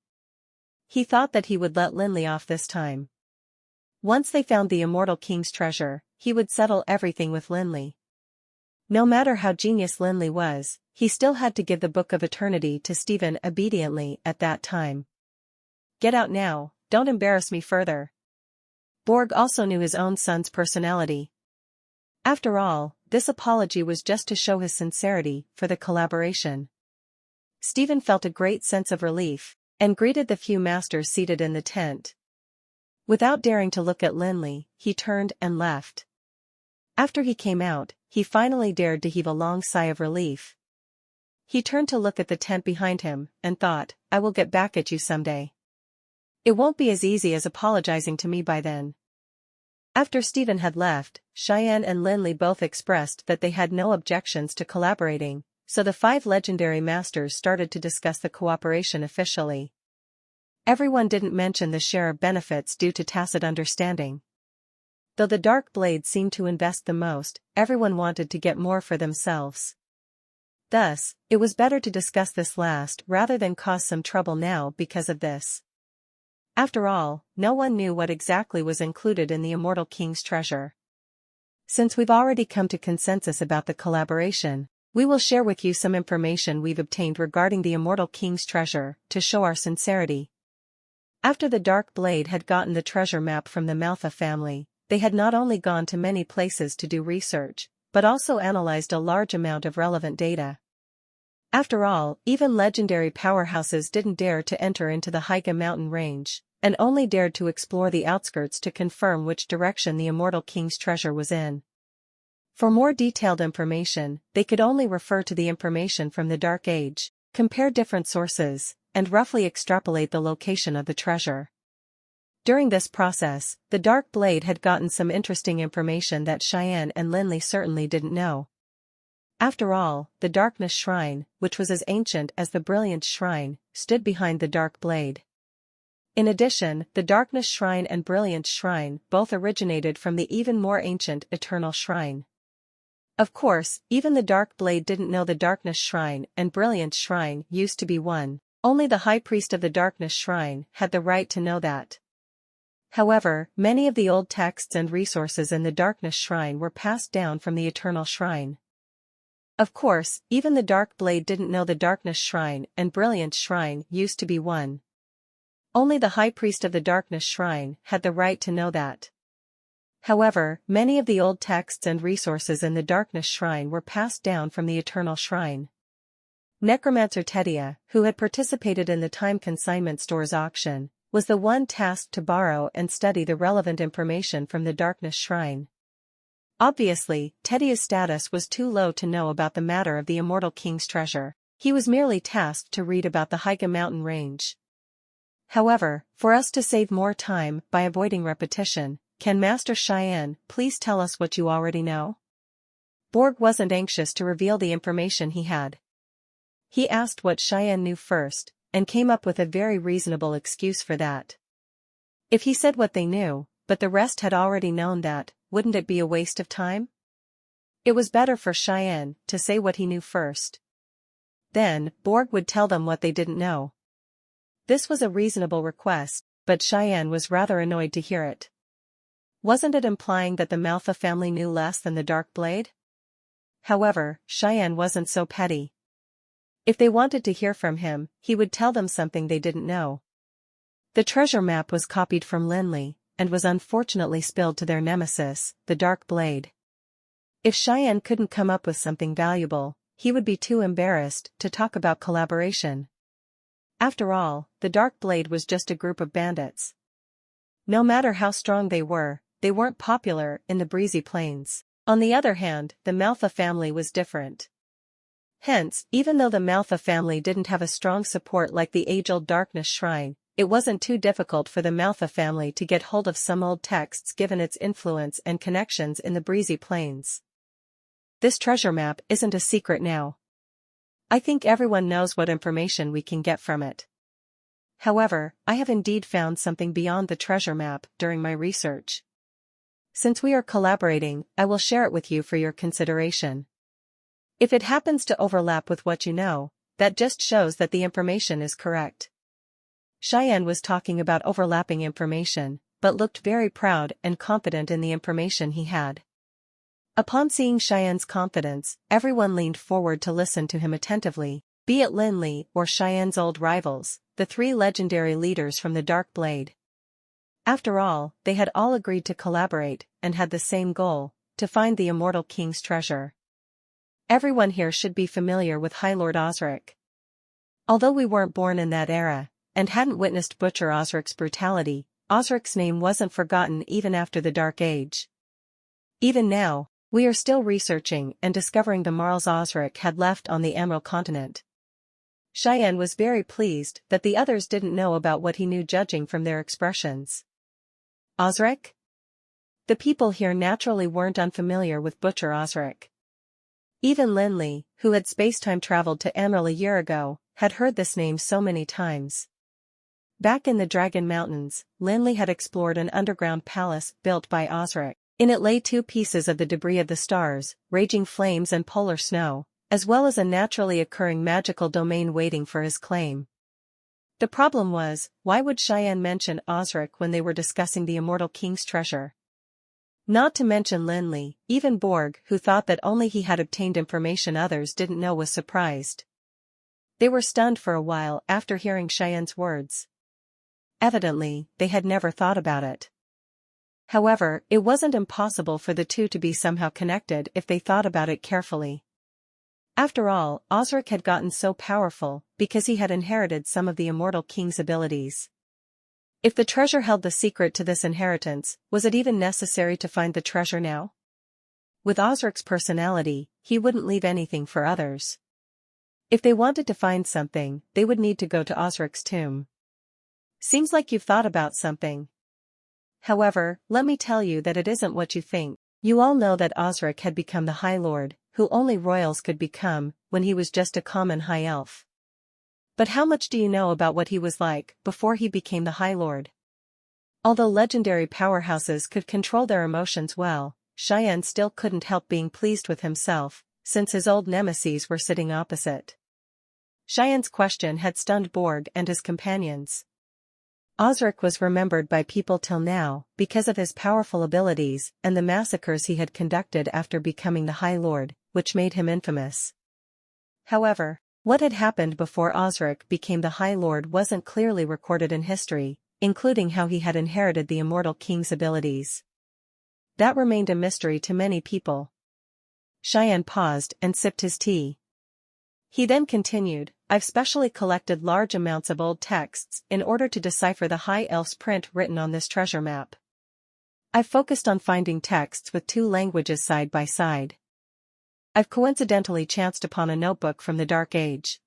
He thought that he would let Lin Li off this time. Once they found the immortal king's treasure, he would settle everything with Lin Li. No matter how genius Lin Li was, he still had to give the Book of Eternity to Stephen obediently at that time. Get out now, don't embarrass me further. Borg also knew his own son's personality. After all, this apology was just to show his sincerity for the collaboration. Stephen felt a great sense of relief, and greeted the few masters seated in the tent. Without daring to look at Lin Li, he turned and left. After he came out, he finally dared to heave a long sigh of relief. He turned to look at the tent behind him, and thought, I will get back at you someday. It won't be as easy as apologizing to me by then. After Stephen had left, Cheyenne and Lin Li both expressed that they had no objections to collaborating, so the 5 legendary masters started to discuss the cooperation officially. Everyone didn't mention the share of benefits due to tacit understanding. Though the Dark Blade seemed to invest the most, everyone wanted to get more for themselves. Thus, it was better to discuss this last rather than cause some trouble now because of this. After all, no one knew what exactly was included in the Immortal King's treasure. Since we've already come to consensus about the collaboration, we will share with you some information we've obtained regarding the Immortal King's treasure, to show our sincerity. After the Dark Blade had gotten the treasure map from the Manhwa family, they had not only gone to many places to do research, but also analyzed a large amount of relevant data. After all, even legendary powerhouses didn't dare to enter into the Haiga mountain range, and only dared to explore the outskirts to confirm which direction the Immortal King's treasure was in. For more detailed information, they could only refer to the information from the Dark Age, compare different sources, and roughly extrapolate the location of the treasure. During this process, the Dark Blade had gotten some interesting information that Cheyenne and Lin Li certainly didn't know. After all, the Darkness Shrine, which was as ancient as the Brilliance Shrine, stood behind the Dark Blade. In addition, the Darkness Shrine and Brilliance Shrine both originated from the even more ancient Eternal Shrine. Of course, even the Dark Blade didn't know the Darkness Shrine and Brilliance Shrine used to be one. Only the High Priest of the Darkness Shrine had the right to know that. However, many of the old texts and resources in the Darkness Shrine were passed down from the Eternal Shrine. Of course, even the Dark Blade didn't know the Darkness Shrine and Brilliance Shrine used to be one. Only the High Priest of the Darkness Shrine had the right to know that. However, many of the old texts and resources in the Darkness Shrine were passed down from the Eternal Shrine. Necromancer Tedia, who had participated in the Time Consignment Store's auction, was the one tasked to borrow and study the relevant information from the Darkness Shrine. Obviously, Tedia's status was too low to know about the matter of the Immortal King's treasure. He was merely tasked to read about the Haiga mountain range. However, for us to save more time by avoiding repetition, can Master Cheyenne please tell us what you already know? Borg wasn't anxious to reveal the information he had. He asked what Cheyenne knew first, and came up with a very reasonable excuse for that. If he said what they knew, but the rest had already known that, wouldn't it be a waste of time? It was better for Cheyenne to say what he knew first. Then, Borg would tell them what they didn't know. This was a reasonable request, but Cheyenne was rather annoyed to hear it. Wasn't it implying that the Manhwa family knew less than the Dark Blade? However, Cheyenne wasn't so petty. If they wanted to hear from him, he would tell them something they didn't know. The treasure map was copied from Lin Li, and was unfortunately spilled to their nemesis, the Dark Blade. If Cheyenne couldn't come up with something valuable, he would be too embarrassed to talk about collaboration. After all, the Dark Blade was just a group of bandits. No matter how strong they weren't popular in the breezy plains. On the other hand, the Manhwa family was different. Hence, even though the Manhwa family didn't have a strong support like the age-old Darkness Shrine, it wasn't too difficult for the Manhwa family to get hold of some old texts given its influence and connections in the breezy plains. This treasure map isn't a secret now. I think everyone knows what information we can get from it. However, I have indeed found something beyond the treasure map during my research. Since we are collaborating, I will share it with you for your consideration. If it happens to overlap with what you know, that just shows that the information is correct. Cheyenne was talking about overlapping information, but looked very proud and confident in the information he had. Upon seeing Cheyenne's confidence, everyone leaned forward to listen to him attentively, be it Lin Li or Cheyenne's old rivals, the three legendary leaders from the Dark Blade. After all, they had all agreed to collaborate, and had the same goal, to find the immortal king's treasure. Everyone here should be familiar with High Lord Osric. Although we weren't born in that era, and hadn't witnessed Butcher Osric's brutality, Osric's name wasn't forgotten even after the Dark Age. Even now, we are still researching and discovering the marls Osric had left on the Emerald Continent. Cheyenne was very pleased that the others didn't know about what he knew judging from their expressions. Osric? The people here naturally weren't unfamiliar with Butcher Osric. Even Lin Li, who had space-time traveled to Emerald a year ago, had heard this name so many times. Back in the Dragon Mountains, Lin Li had explored an underground palace built by Osric. In it lay 2 pieces of the debris of the stars, raging flames and polar snow, as well as a naturally occurring magical domain waiting for his claim. The problem was, why would Cheyenne mention Osric when they were discussing the immortal king's treasure? Not to mention Lin Li, even Borg, who thought that only he had obtained information others didn't know, was surprised. They were stunned for a while after hearing Cheyenne's words. Evidently, they had never thought about it. However, it wasn't impossible for the two to be somehow connected if they thought about it carefully. After all, Osric had gotten so powerful because he had inherited some of the immortal king's abilities. If the treasure held the secret to this inheritance, was it even necessary to find the treasure now? With Osric's personality, he wouldn't leave anything for others. If they wanted to find something, they would need to go to Osric's tomb. Seems like you've thought about something. However, let me tell you that it isn't what you think. You all know that Osric had become the High Lord, who only royals could become, when he was just a common high elf. But how much do you know about what he was like before he became the High Lord? Although legendary powerhouses could control their emotions well, Cheyenne still couldn't help being pleased with himself, since his old nemeses were sitting opposite. Cheyenne's question had stunned Borg and his companions. Osric was remembered by people till now because of his powerful abilities and the massacres he had conducted after becoming the High Lord, which made him infamous. However, what had happened before Osric became the High Lord wasn't clearly recorded in history, including how he had inherited the immortal king's abilities. That remained a mystery to many people. Cheyenne paused and sipped his tea. He then continued, I've specially collected large amounts of old texts in order to decipher the High Elf's print written on this treasure map. I've focused on finding texts with 2 languages side by side. I've coincidentally chanced upon a notebook from the Dark Age.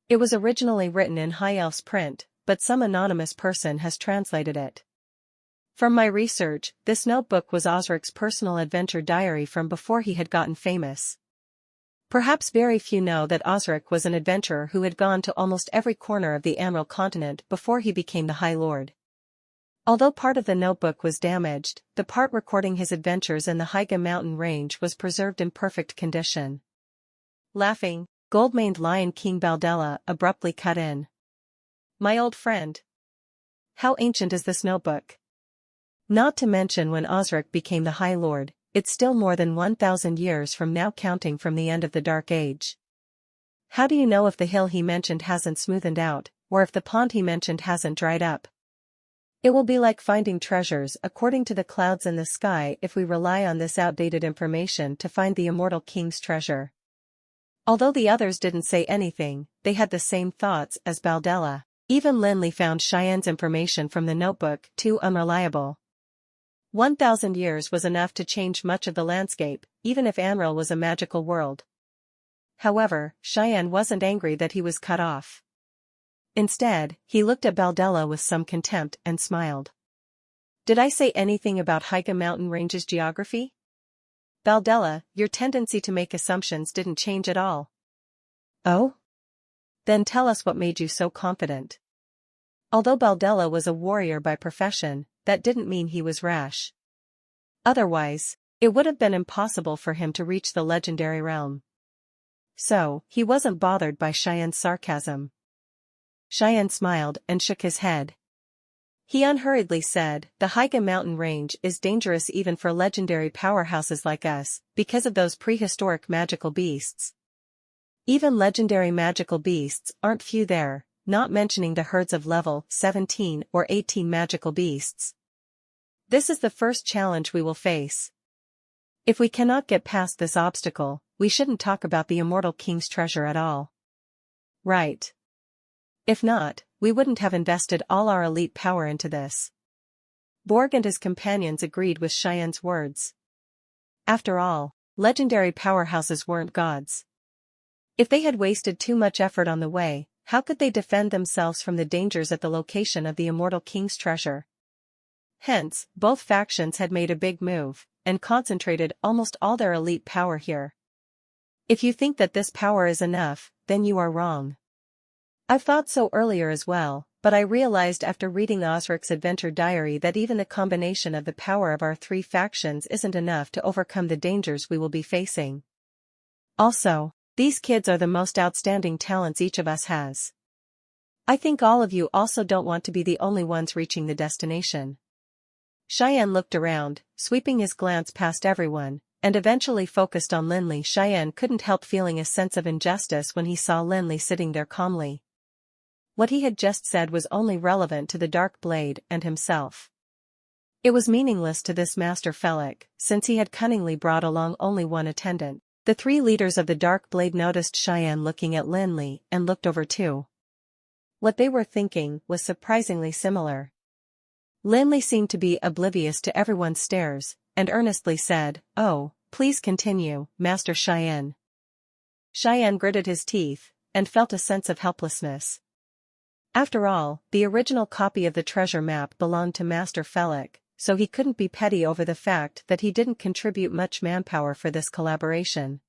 It was originally written in High Elf's print, but some anonymous person has translated it. From my research, this notebook was Osric's personal adventure diary from before he had gotten famous. Perhaps very few know that Osric was an adventurer who had gone to almost every corner of the Emerald Continent before he became the High Lord. Although part of the notebook was damaged, the part recording his adventures in the Haiga mountain range was preserved in perfect condition. Laughing, gold-maned Lion King Baldella abruptly cut in. "My old friend. How ancient is this notebook? Not to mention when Osric became the High Lord, it's still more than 1,000 years from now counting from the end of the Dark Age. How do you know if the hill he mentioned hasn't smoothened out, or if the pond he mentioned hasn't dried up? It will be like finding treasures according to the clouds in the sky if we rely on this outdated information to find the immortal king's treasure." Although the others didn't say anything, they had the same thoughts as Baldella. Even Lin Li found Cheyenne's information from the notebook too unreliable. 1,000 years was enough to change much of the landscape, even if Anril was a magical world. However, Cheyenne wasn't angry that he was cut off. Instead, he looked at Baldella with some contempt and smiled. "Did I say anything about Haiga mountain range's geography? Baldella, your tendency to make assumptions didn't change at all." "Oh? Then tell us what made you so confident." Although Baldella was a warrior by profession, that didn't mean he was rash. Otherwise, it would have been impossible for him to reach the legendary realm. So, he wasn't bothered by Cheyenne's sarcasm. Cheyenne smiled and shook his head. He unhurriedly said, "The Haiga mountain range is dangerous even for legendary powerhouses like us, because of those prehistoric magical beasts. Even legendary magical beasts aren't few there, not mentioning the herds of level 17 or 18 magical beasts. This is the first challenge we will face. If we cannot get past this obstacle, we shouldn't talk about the immortal king's treasure at all. Right? If not, we wouldn't have invested all our elite power into this." Borg and his companions agreed with Cheyenne's words. After all, legendary powerhouses weren't gods. If they had wasted too much effort on the way, how could they defend themselves from the dangers at the location of the immortal king's treasure? Hence, both factions had made a big move, and concentrated almost all their elite power here. If you think that this power is enough, then you are wrong. I've thought so earlier as well, but I realized after reading Osric's adventure diary that even the combination of the power of our three factions isn't enough to overcome the dangers we will be facing. Also, these kids are the most outstanding talents each of us has. I think all of you also don't want to be the only ones reaching the destination." Cheyenne looked around, sweeping his glance past everyone, and eventually focused on Lin Li. Cheyenne couldn't help feeling a sense of injustice when he saw Lin Li sitting there calmly. What he had just said was only relevant to the Dark Blade and himself. It was meaningless to this Master Felix, since he had cunningly brought along only one attendant. The three leaders of the Dark Blade noticed Cheyenne looking at Lin Li and looked over too. What they were thinking was surprisingly similar. Lin Li seemed to be oblivious to everyone's stares, and earnestly said, "Oh, please continue, Master Cheyenne." Cheyenne gritted his teeth, and felt a sense of helplessness. After all, the original copy of the treasure map belonged to Master Felix, so he couldn't be petty over the fact that he didn't contribute much manpower for this collaboration.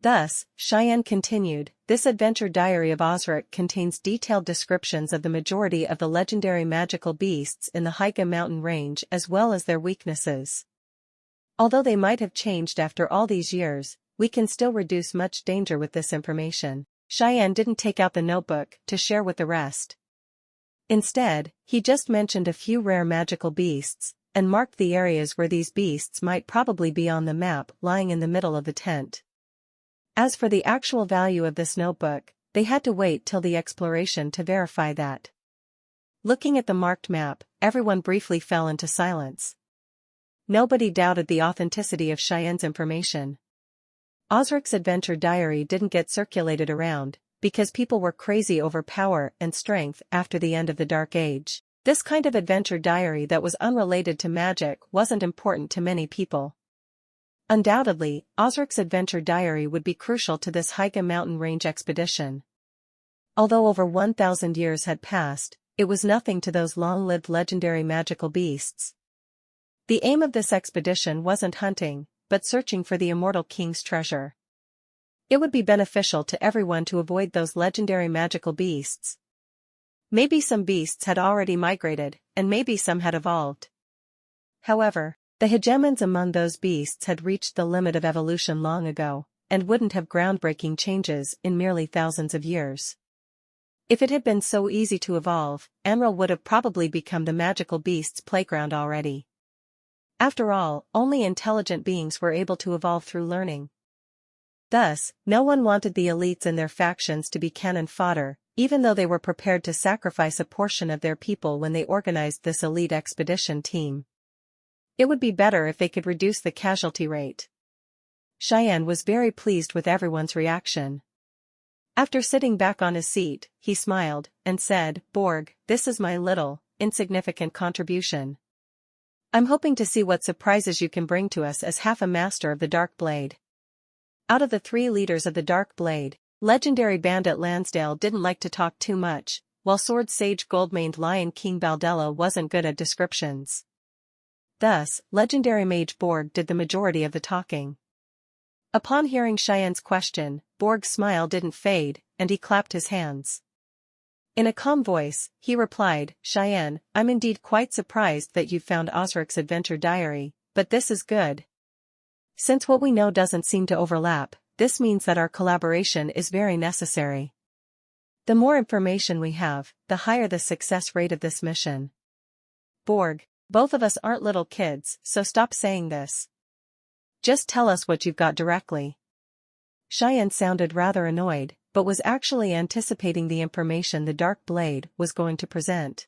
Thus, Cheyenne continued, "This adventure diary of Osric contains detailed descriptions of the majority of the legendary magical beasts in the Haiga mountain range as well as their weaknesses. Although they might have changed after all these years, we can still reduce much danger with this information." Cheyenne didn't take out the notebook to share with the rest. Instead, he just mentioned a few rare magical beasts, and marked the areas where these beasts might probably be on the map lying in the middle of the tent. As for the actual value of this notebook, they had to wait till the exploration to verify that. Looking at the marked map, everyone briefly fell into silence. Nobody doubted the authenticity of Cheyenne's information. Osric's adventure diary didn't get circulated around, because people were crazy over power and strength after the end of the Dark Age. This kind of adventure diary that was unrelated to magic wasn't important to many people. Undoubtedly, Osric's adventure diary would be crucial to this Haiga mountain range expedition. Although over 1,000 years had passed, it was nothing to those long-lived legendary magical beasts. The aim of this expedition wasn't hunting, but searching for the immortal king's treasure. It would be beneficial to everyone to avoid those legendary magical beasts. Maybe some beasts had already migrated, and maybe some had evolved. However, the hegemons among those beasts had reached the limit of evolution long ago, and wouldn't have groundbreaking changes in merely thousands of years. If it had been so easy to evolve, Amril would have probably become the magical beast's playground already. After all, only intelligent beings were able to evolve through learning. Thus, no one wanted the elites in their factions to be cannon fodder, even though they were prepared to sacrifice a portion of their people when they organized this elite expedition team. It would be better if they could reduce the casualty rate. Cheyenne was very pleased with everyone's reaction. After sitting back on his seat, he smiled, and said, "Borg, this is my little, insignificant contribution. I'm hoping to see what surprises you can bring to us as half a master of the Dark Blade." Out of the 3 leaders of the Dark Blade, legendary bandit Lansdale didn't like to talk too much, while sword sage gold-maned Lion King Baldella wasn't good at descriptions. Thus, legendary mage Borg did the majority of the talking. Upon hearing Cheyenne's question, Borg's smile didn't fade, and he clapped his hands. In a calm voice, he replied, "Cheyenne, I'm indeed quite surprised that you've found Osric's adventure diary, but this is good. Since what we know doesn't seem to overlap, this means that our collaboration is very necessary. The more information we have, the higher the success rate of this mission. Borg, both of us aren't little kids, so stop saying this. Just tell us what you've got directly." Cheyenne sounded rather annoyed, but was actually anticipating the information the Dark Blade was going to present.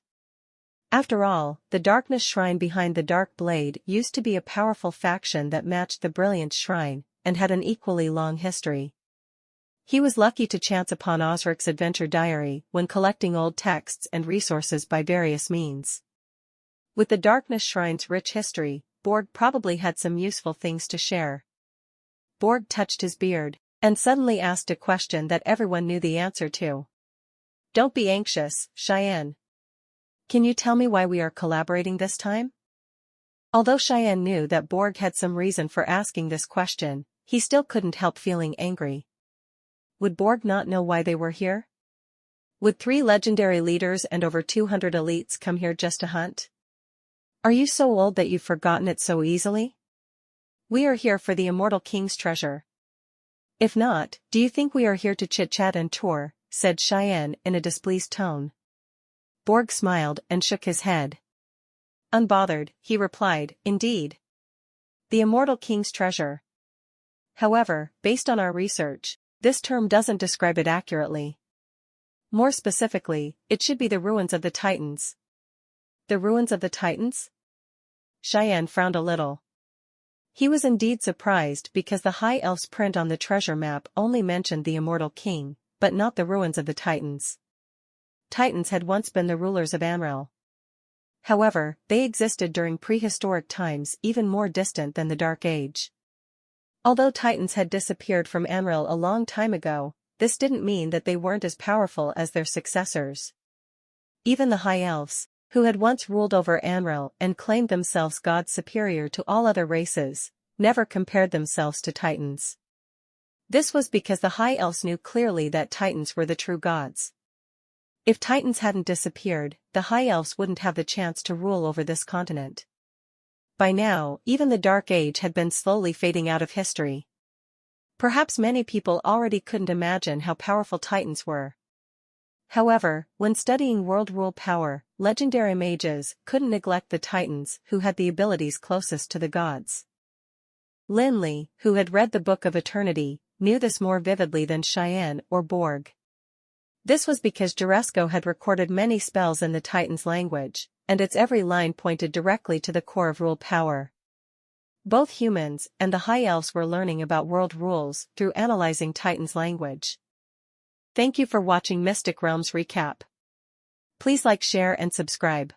After all, the Darkness Shrine behind the Dark Blade used to be a powerful faction that matched the Brilliance Shrine, and had an equally long history. He was lucky to chance upon Osric's adventure diary when collecting old texts and resources by various means. With the Darkness Shrine's rich history, Borg probably had some useful things to share. Borg touched his beard, and suddenly asked a question that everyone knew the answer to. "Don't be anxious, Cheyenne. Can you tell me why we are collaborating this time?" Although Cheyenne knew that Borg had some reason for asking this question, he still couldn't help feeling angry. Would Borg not know why they were here? Would 3 legendary leaders and over 200 elites come here just to hunt? Are you so old that you've forgotten it so easily? We are here for the immortal king's treasure. If not, do you think we are here to chit-chat and tour?" said Cheyenne in a displeased tone. Borg smiled and shook his head. Unbothered, he replied, "Indeed. The immortal king's treasure. However, based on our research, this term doesn't describe it accurately. More specifically, it should be the ruins of the Titans." "The ruins of the Titans?" Cheyenne frowned a little. He was indeed surprised because the High Elf's print on the treasure map only mentioned the immortal king, but not the ruins of the Titans. Titans had once been the rulers of Amril. However, they existed during prehistoric times even more distant than the Dark Age. Although Titans had disappeared from Amril a long time ago, this didn't mean that they weren't as powerful as their successors. Even the High Elves, who had once ruled over Amril and claimed themselves gods superior to all other races, never compared themselves to Titans. This was because the High Elves knew clearly that Titans were the true gods. If Titans hadn't disappeared, the High Elves wouldn't have the chance to rule over this continent. By now, even the Dark Age had been slowly fading out of history. Perhaps many people already couldn't imagine how powerful Titans were. However, when studying world rule power, legendary mages couldn't neglect the Titans who had the abilities closest to the gods. Lin Li, who had read the Book of Eternity, knew this more vividly than Cheyenne or Borg. This was because Juresco had recorded many spells in the Titans' language, and its every line pointed directly to the core of rule power. Both humans and the High Elves were learning about world rules through analyzing Titans' language. Thank you for watching Mystic Realms Recap. Please like, share and subscribe.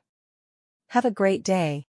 Have a great day.